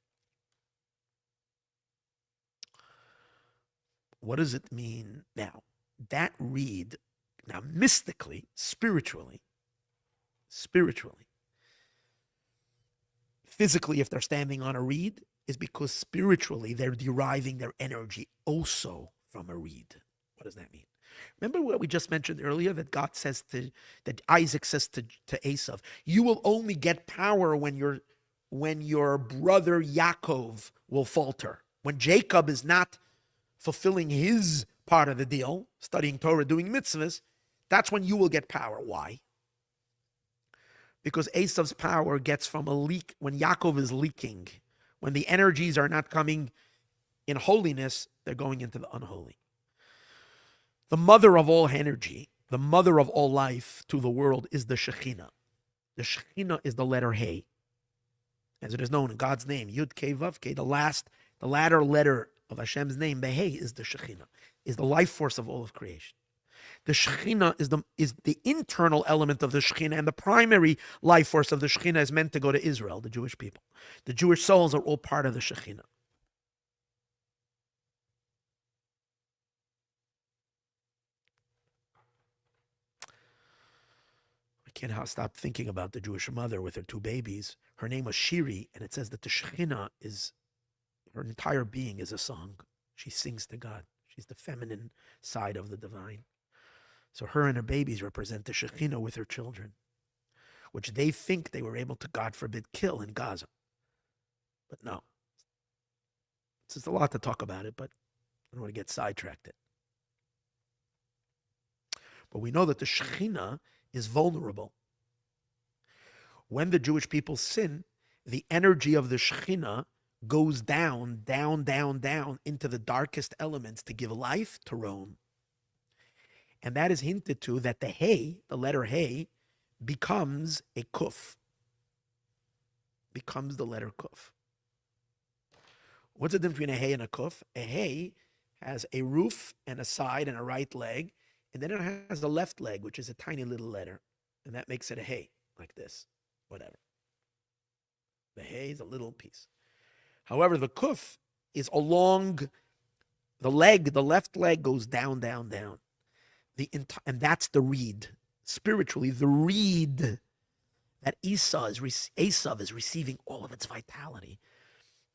What does it mean now? That reed, now mystically, spiritually, physically, if they're standing on a reed, is because spiritually they're deriving their energy also from a reed. What does that mean? Remember what we just mentioned earlier, that God says that Isaac says to Esav, you will only get power when your brother Yaakov will falter. When Jacob is not fulfilling his part of the deal, studying Torah, doing mitzvahs, that's when you will get power. Why? Because Esav's power gets from a leak when Yaakov is leaking. When the energies are not coming in holiness, they're going into the unholy. The mother of all energy, the mother of all life to the world is the Shekhinah. The Shekhinah is the letter Hey. As it is known in God's name, Yud Kei Vav Kei, the latter letter of Hashem's name, the Hey is the Shekhinah, is the life force of all of creation. The Shekhinah is the internal element of the Shekhinah, and the primary life force of the Shekhinah is meant to go to Israel, the Jewish people. The Jewish souls are all part of the Shekhinah. I can't stop thinking about the Jewish mother with her two babies. Her name was Shiri, and it says that the Shekhinah her entire being is a song. She sings to God. She's the feminine side of the divine. So her and her babies represent the Shekhinah with her children, which they think they were able to, God forbid, kill in Gaza. But no. It's just a lot to talk about it, but I don't want to get sidetracked. But we know that the Shekhinah is vulnerable. When the Jewish people sin, the energy of the Shekhinah goes down into the darkest elements to give life to Rome. And that is hinted to that the Hey, the letter Hey, becomes a Kuf. Becomes the letter Kuf. What's the difference between a Hey and a Kuf? A Hey has a roof and a side and a right leg, and then it has a left leg, which is a tiny little letter, and that makes it a Hey, like this, whatever. The Hey is a little piece. However, the Kuf is along the leg, the left leg goes down. And that's the reed. Spiritually, the reed that Esav is receiving all of its vitality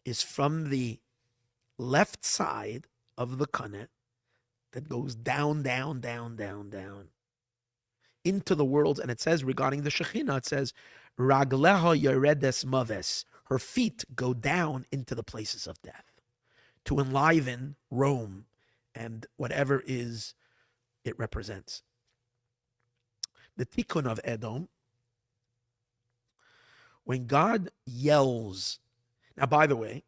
is from the left side of the kaneh that goes down into the world. And it says regarding the Shekhinah, it says, Ragleha Yeredes Maves. Her feet go down into the places of death to enliven Rome and whatever it represents. The tikkun of Edom, when God yells. Now, by the way,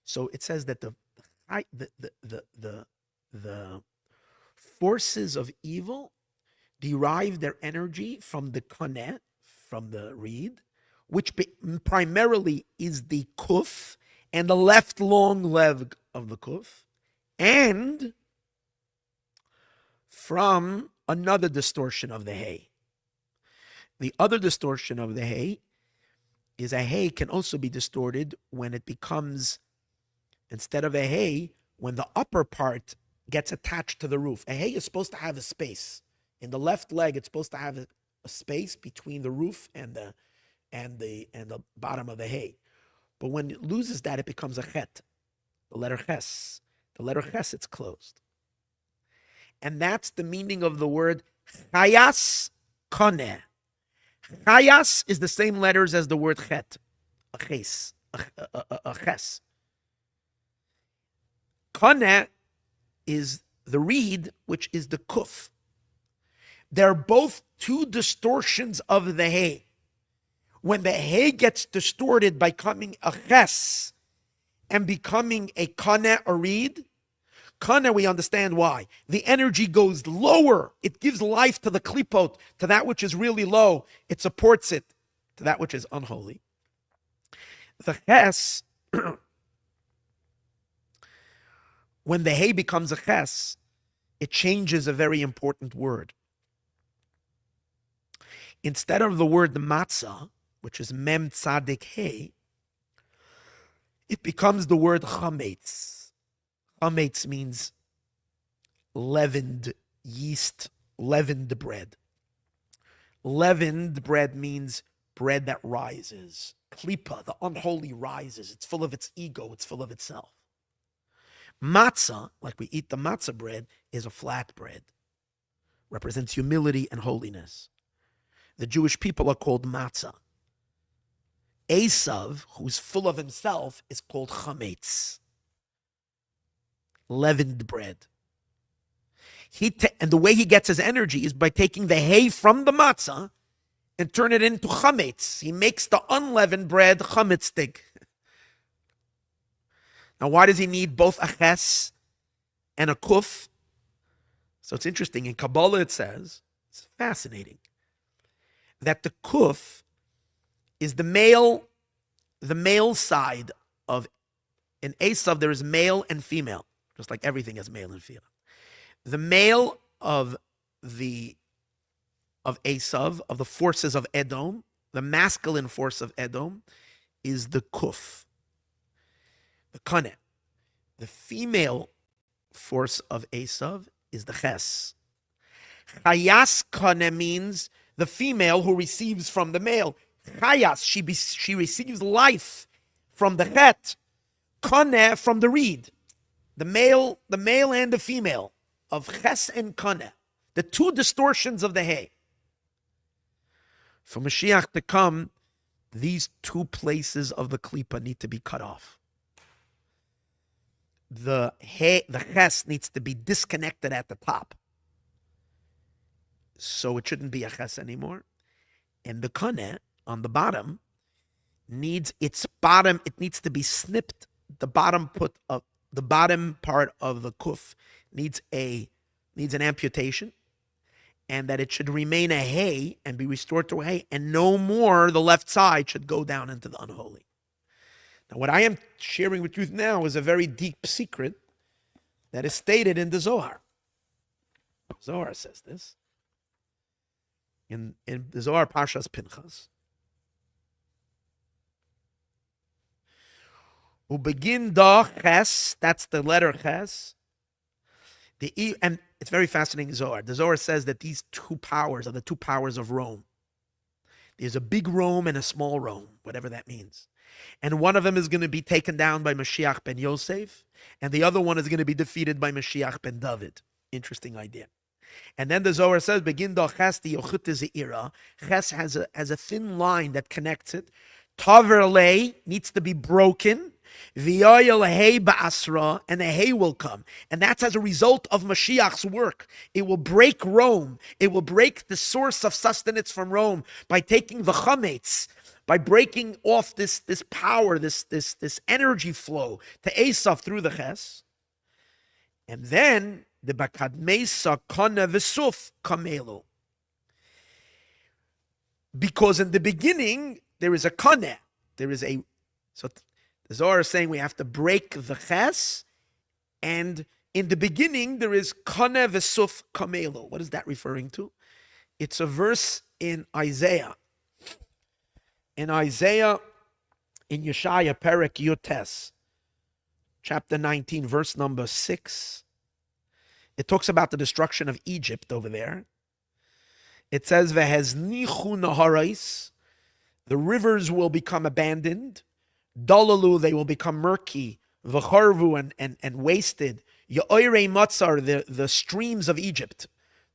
so it says that the forces of evil derive their energy from the kaneh, from the reed, which primarily is the kuf and the left long leg of the kuf, and from another distortion of the hay. The other distortion of the hay is a hay can also be distorted when it becomes, instead of a hay, when the upper part gets attached to the roof. A hay is supposed to have a space. In the left leg, it's supposed to have a space between the roof and the bottom of the hay. But when it loses that, it becomes a chet, the letter ches. The letter ches, it's closed. And that's the meaning of the word chayas koneh. Chayas is the same letters as the word chet, a ches, a ches. Koneh is the reed, which is the kuf. They're both two distortions of the hay. When the hay gets distorted by becoming a ches and becoming a koneh, a reed, koneh, we understand why. The energy goes lower. It gives life to the klipot, to that which is really low. It supports it to that which is unholy. The ches, when the hay becomes a ches, it changes a very important word. Instead of the word matzah, which is mem tzadik hay, it becomes the word chametz. Chametz means leavened yeast, leavened bread. Leavened bread means bread that rises. Klipa, the unholy, rises. It's full of its ego. It's full of itself. Matzah, like we eat the matzah bread, is a flat bread. Represents humility and holiness. The Jewish people are called matzah. Esav, who's full of himself, is called chametz. Leavened bread. And the way he gets his energy is by taking the hay from the matzah and turn it into chametz. He makes the unleavened bread chametztig. Now, why does he need both a ches and a kuf? So it's interesting. In Kabbalah it says, it's fascinating, that the kuf is the male side of, in Esav there is male and female, just like everything is male and female. The male of Esav, of the forces of Edom, the masculine force of Edom, is the kuf, the koneh. The female force of Esav is the ches. Chayas koneh means the female who receives from the male. Chayas, she receives life from the chet. Koneh from the reed. The male and the female of ches and koneh. The two distortions of the hay. For Mashiach to come, these two places of the klipa need to be cut off. The ches needs to be disconnected at the top. So it shouldn't be a ches anymore. And the koneh on the bottom needs its bottom, it needs to be snipped. The bottom part of the kuf needs an amputation, and that it should remain a hay and be restored to a hay, and no more the left side should go down into the unholy. Now, what I am sharing with you now is a very deep secret that is stated in the Zohar. Zohar says this. In the Zohar Parshas Pinchas. Ubegin da ches, that's the letter ches. And it's very fascinating Zohar. The Zohar says that these two powers are the two powers of Rome. There's a big Rome and a small Rome, whatever that means. And one of them is going to be taken down by Mashiach ben Yosef, and the other one is going to be defeated by Mashiach ben David. Interesting idea. And then the Zohar says, "Begin the ches the yochut zeira." Ches has a thin line that connects it. Taver lei needs to be broken. V'yoyel hay ba'asra, and the hay will come. And that's as a result of Mashiach's work. It will break Rome. It will break the source of sustenance from Rome by taking the chametz, by breaking off this power, this energy flow to Esav through the ches. And then the bakadmeisa koneh v'suf kamelu. Because in the beginning, there is a koneh. There is a, so the Zohar is saying we have to break the ches, and in the beginning there is koneh v'suf kamelo. What is that referring to? It's a verse in Isaiah. In Isaiah, in Yeshaya, Perek Yutes, chapter 19, verse number 6. It talks about the destruction of Egypt over there. It says, "Veheznichu naharais," the rivers will become abandoned. Dalalu, they will become murky. V'charvu, and wasted. Ya'oirei matzar, the streams of Egypt,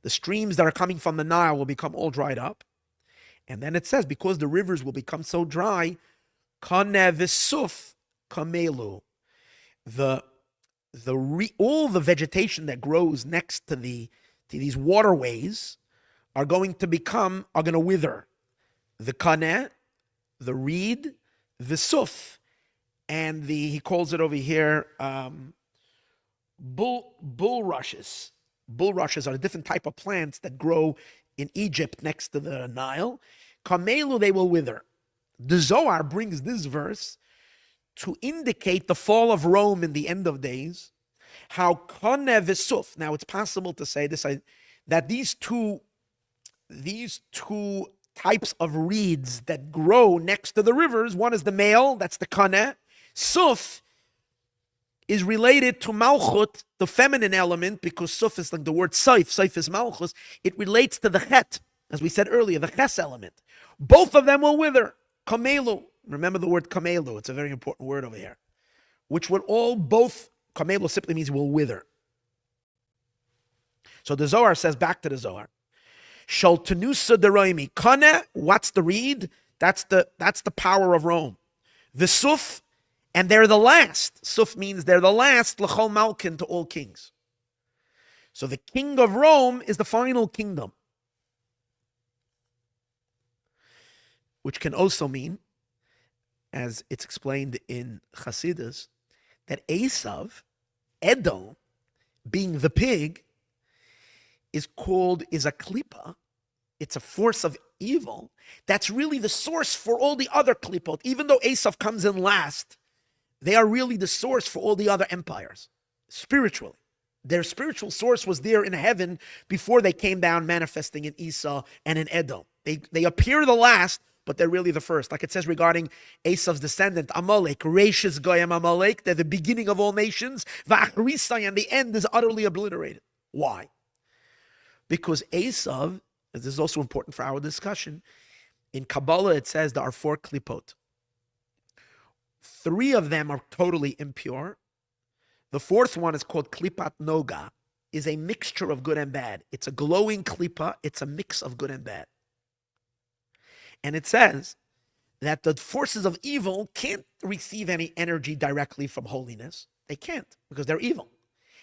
the streams that are coming from the Nile will become all dried up. And then it says, because the rivers will become so dry, kaneh v'suf kamelu, all the vegetation that grows next to these waterways are going to wither. The kaneh, the reed, the suf, and he calls it over here bulrushes. Bulrushes are a different type of plants that grow in Egypt next to the Nile. Kamelu, they will wither. The Zohar brings this verse to indicate the fall of Rome in the end of days. How kaneh v'suf. Now it's possible to say this, that these two types of reeds that grow next to the rivers, one is the male, that's the kaneh. Suf is related to malchut, the feminine element, because suf is like the word saif. Saif is malchus. It relates to the chet, as we said earlier, the ches element. Both of them will wither. Kamelu. Remember the word kamelu. It's a very important word over here. Which would both, kamelu simply means will wither. So the Zohar says, back to the Zohar. Shal tenusa deroimi. Kaneh, what's the reed? That's the power of Rome. The suf, and they're the last. Suf means they're the last, l'chol malkin, to all kings. So the king of Rome is the final kingdom. Which can also mean, as it's explained in Chassidus, that Esav, Edom, being the pig, is a klipa. It's a force of evil. That's really the source for all the other klipot. Even though Esav comes in last, they are really the source for all the other empires, spiritually. Their spiritual source was there in heaven before they came down manifesting in Esau and in Edom. They appear the last, but they're really the first. Like it says regarding Esau's descendant, Amalek, Rashis Goyim Amalek, they're the beginning of all nations. V'achrisai, and the end is utterly obliterated. Why? Because Esav, this is also important for our discussion, in Kabbalah it says there are 4 klipot. 3 of them are totally impure. The 4th one is called klipat noga, is a mixture of good and bad. It's a glowing klipa. It's a mix of good and bad. And it says that the forces of evil can't receive any energy directly from holiness. They can't, because they're evil.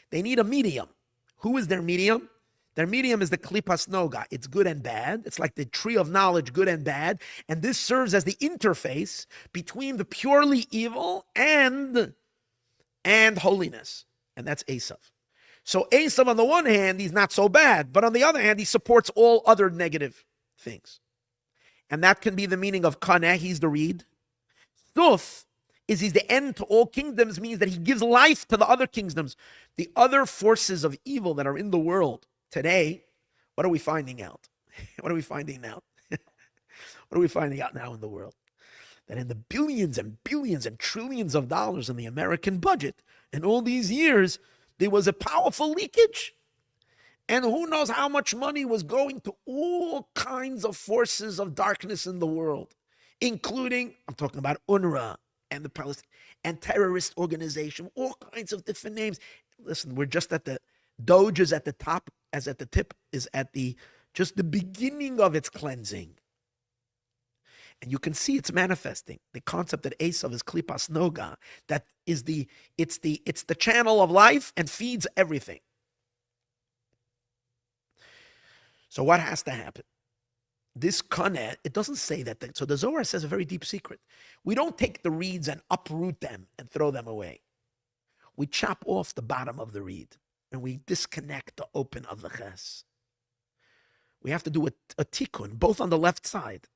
They need a medium. Who is their medium? Their medium is the klipas noga. It's good and bad. It's like the tree of knowledge, good and bad. And this serves as the interface between the purely evil and holiness. And that's Esav. So Esav, on the one hand, he's not so bad. But on the other hand, he supports all other negative things. And that can be the meaning of kaneh, he's the reed. Suf is he's the end to all kingdoms, means that he gives life to the other kingdoms. The other forces of evil that are in the world today, what are we finding out? What are we finding out? What are we finding out now in the world? That in the billions and billions and trillions of dollars in the American budget, in all these years, there was a powerful leakage. And who knows how much money was going to all kinds of forces of darkness in the world, including, I'm talking about UNRWA and the Palestine and terrorist organization, all kinds of different names. Listen, we're just at the Doge is at the top, as at the tip is at just the beginning of its cleansing. And you can see it's manifesting. The concept that Esav is klipas noga, that is it's the channel of life and feeds everything. So what has to happen? This kaneh, it doesn't say that. So the Zohar says a very deep secret. We don't take the reeds and uproot them and throw them away. We chop off the bottom of the reed and we disconnect the open of the ches. We have to do a tikkun, both on the left side,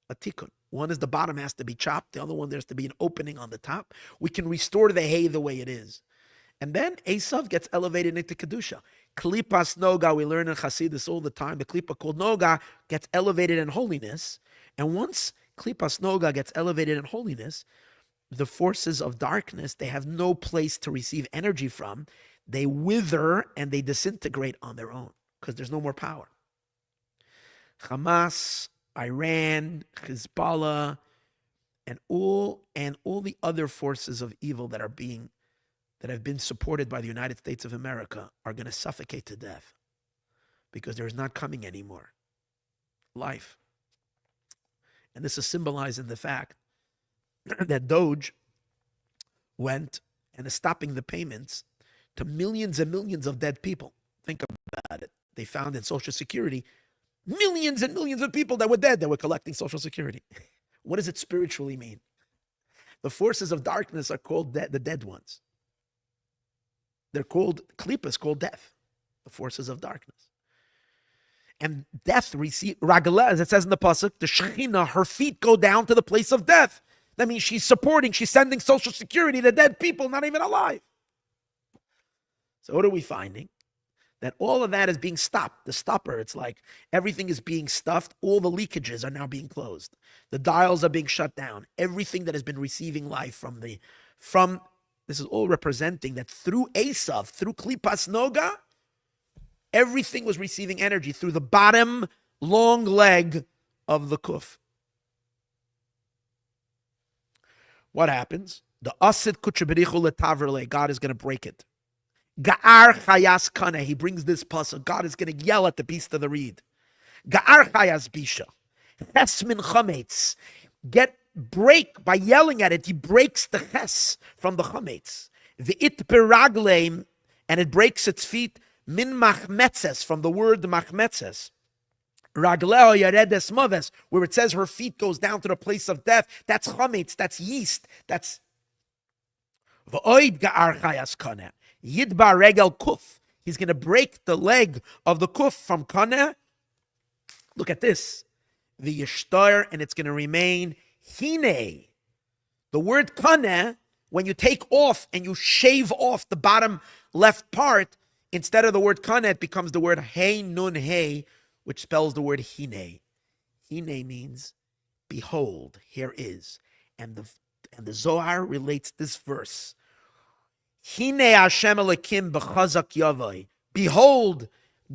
a tikkun. One is the bottom has to be chopped. The other one, there's to be an opening on the top. We can restore the hay the way it is. And then Esav gets elevated into Kedusha. Klipas Noga, we learn in Hasidus all the time. The Klipa called Noga gets elevated in holiness. And once Klipas Noga gets elevated in holiness, the forces of darkness, they have no place to receive energy from. They wither and they disintegrate on their own because there's no more power. Hamas, Iran, Hezbollah, and all the other forces of evil that have been supported by the United States of America are going to suffocate to death because there is not coming anymore life. And this is symbolized in the fact that Doge went and is stopping the payments to millions and millions of dead people. Think about it. They found in Social Security millions and millions of people that were dead that were collecting Social Security. What does it spiritually mean? The forces of darkness are called the dead ones. They're called, klipas called death, the forces of darkness. And death Ragala, as it says in the pasuk, the Shekhinah, her feet go down to the place of death. That means she's sending Social Security to dead people, not even alive. So what are we finding? That all of that is being stopped. The stopper, it's like everything is being stuffed. All the leakages are now being closed. The dials are being shut down. Everything that has been receiving life from this is all representing that through Esav, through Klipas Noga, everything was receiving energy through the bottom long leg of the kuf. What happens? The asid kucheberichu letavrele, God is going to break it. Ga'ar chayas kana, he brings this pasuk. God is going to yell at the beast of the reed. Ga'ar chayas bisha, ches min chametz, break by yelling at it. He breaks the ches from the chametz. The it beragleim, and it breaks its feet. Min machmetzes, from the word machmetzes. Ragleo yaredes maves, where it says her feet goes down to the place of death. That's chametz, that's yeast, that's v'oid ga'ar chayas kana. Yidba regel kuf. He's going to break the leg of the kuf from kana. Look at this. The yishtar, and it's going to remain hine. The word kana, when you take off and you shave off the bottom left part, instead of the word kana, it becomes the word hey nun hey, which spells the word hine. Hine means behold, here is. And the Zohar relates this verse. Hine Hashem Elokim b'chazak yavai. Behold,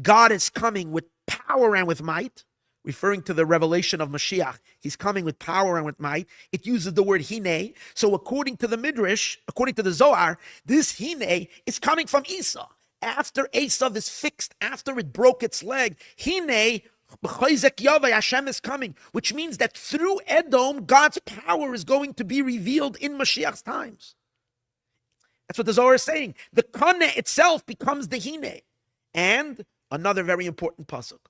God is coming with power and with might, referring to the revelation of Moshiach. He's coming with power and with might. It uses the word hine. So according to the Midrash, according to the Zohar, this hine is coming from Esau. After Esav is fixed, after it broke its leg, hine b'chazak yavai, Hashem is coming, which means that through Edom, God's power is going to be revealed in Mashiach's times. That's what the Zohar is saying. The kana itself becomes the hine. And another very important pasuk.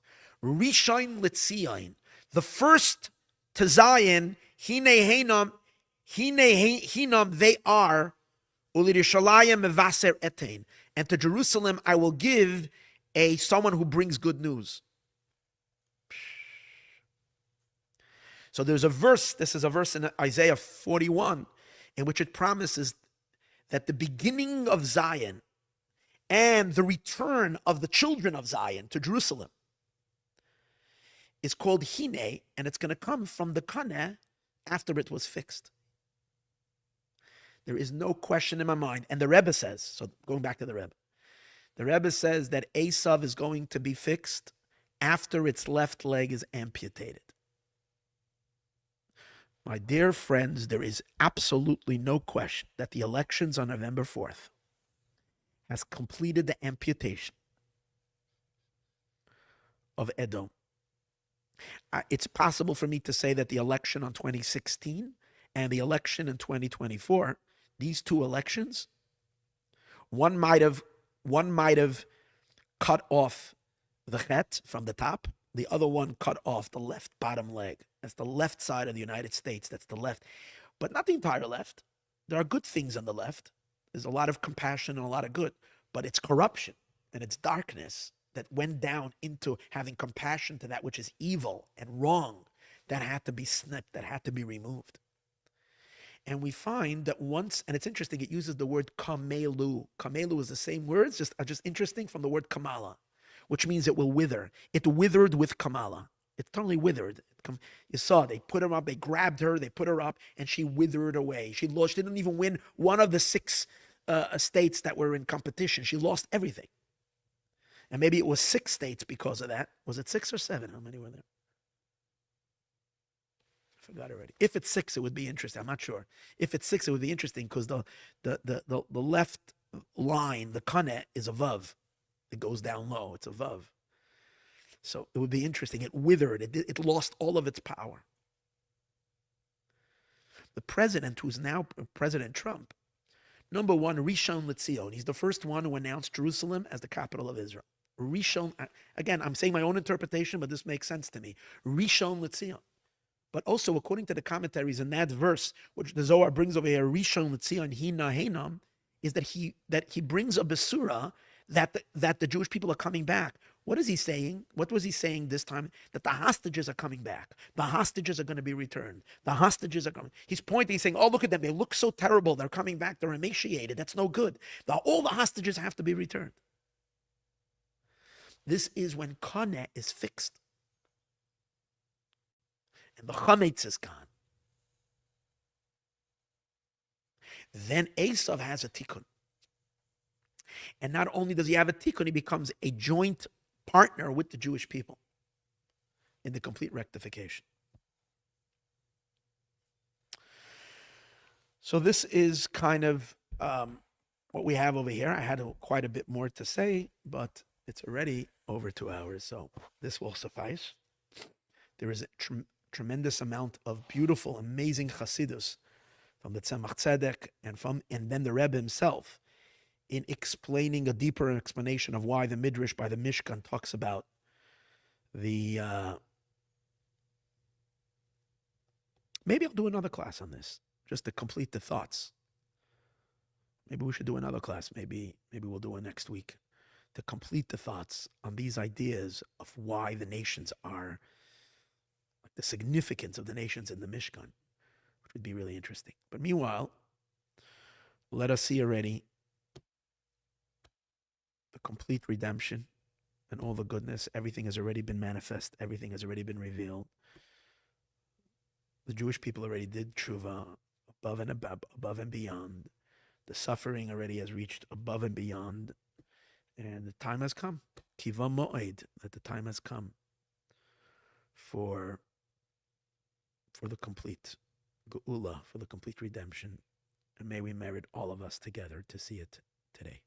Rishon Litzion. The first to Zion, hine hinam, they are, u'lirushalayim mevaser etein. And to Jerusalem I will give someone who brings good news. So there's a verse, this is a verse in Isaiah 41, in which it promises that the beginning of Zion and the return of the children of Zion to Jerusalem is called Hine, and it's going to come from the Kana after it was fixed. There is no question in my mind. And the Rebbe says, so going back to the Rebbe says that Esav is going to be fixed after its left leg is amputated. My dear friends, there is absolutely no question that the elections on November 4th has completed the amputation of Edom. It's possible for me to say that the election on 2016 and the election in 2024, these two elections, one might have cut off the chet from the top. The other one cut off the left bottom leg. That's the left side of the United States. That's the left. But not the entire left. There are good things on the left. There's a lot of compassion and a lot of good. But it's corruption and it's darkness that went down into having compassion to that which is evil and wrong. that had to be snipped, that had to be removed. And we find that once, and it's interesting, it uses the word kamelu. Kamelu is the same words, just interesting, from the word kamala, which means it will wither. It withered with kamala. It totally withered. You saw, they put her up, they grabbed her, they put her up, and she withered away. She lost, she didn't even win one of the 6 states that were in competition. She lost everything. And maybe it was 6 states because of that. Was it 6 or 7? How many were there? Forgot already. If it's 6, it would be interesting. I'm not sure. If it's 6, it would be interesting because the left line, the kane, is a vav. It goes down low. It's a vav. So it would be interesting. It withered. It lost all of its power. The president, who's now President Trump, number one, Rishon LeZion. He's the first one who announced Jerusalem as the capital of Israel. Rishon, again, I'm saying my own interpretation, but this makes sense to me. Rishon LeZion. But also, according to the commentaries in that verse, which the Zohar brings over here, Rishon LeZion Hina Heinam, is that he brings a besura that the Jewish people are coming back. What is he saying? What was he saying this time? That the hostages are coming back. The hostages are going to be returned. The hostages are coming. He's pointing, he's saying, oh, look at them. They look so terrible. They're coming back. They're emaciated. That's no good. All the hostages have to be returned. This is when Kaneh is fixed. And the chametz is gone. Then Esav has a tikkun. And not only does he have a tikkun, he becomes a joint partner with the Jewish people in the complete rectification. So this is kind of what we have over here. I had quite a bit more to say, but it's already over 2 hours, so this will suffice. There is a tremendous amount of beautiful, amazing chassidus from the Tzemach Tzedek and then the Rebbe himself in explaining a deeper explanation of why the Midrash by the Mishkan talks about the. Maybe I'll do another class on this just to complete the thoughts. Maybe we should do another class. Maybe we'll do it next week to complete the thoughts on these ideas of why the nations are. The significance of the nations in the Mishkan, which would be really interesting. But meanwhile, let us see already the complete redemption and all the goodness. Everything has already been manifest. Everything has already been revealed. The Jewish people already did tshuva above and beyond. The suffering already has reached above and beyond. And the time has come. Kiva mo'ed, that the time has come for the complete geula, for the complete redemption. And may we merit all of us together to see it today.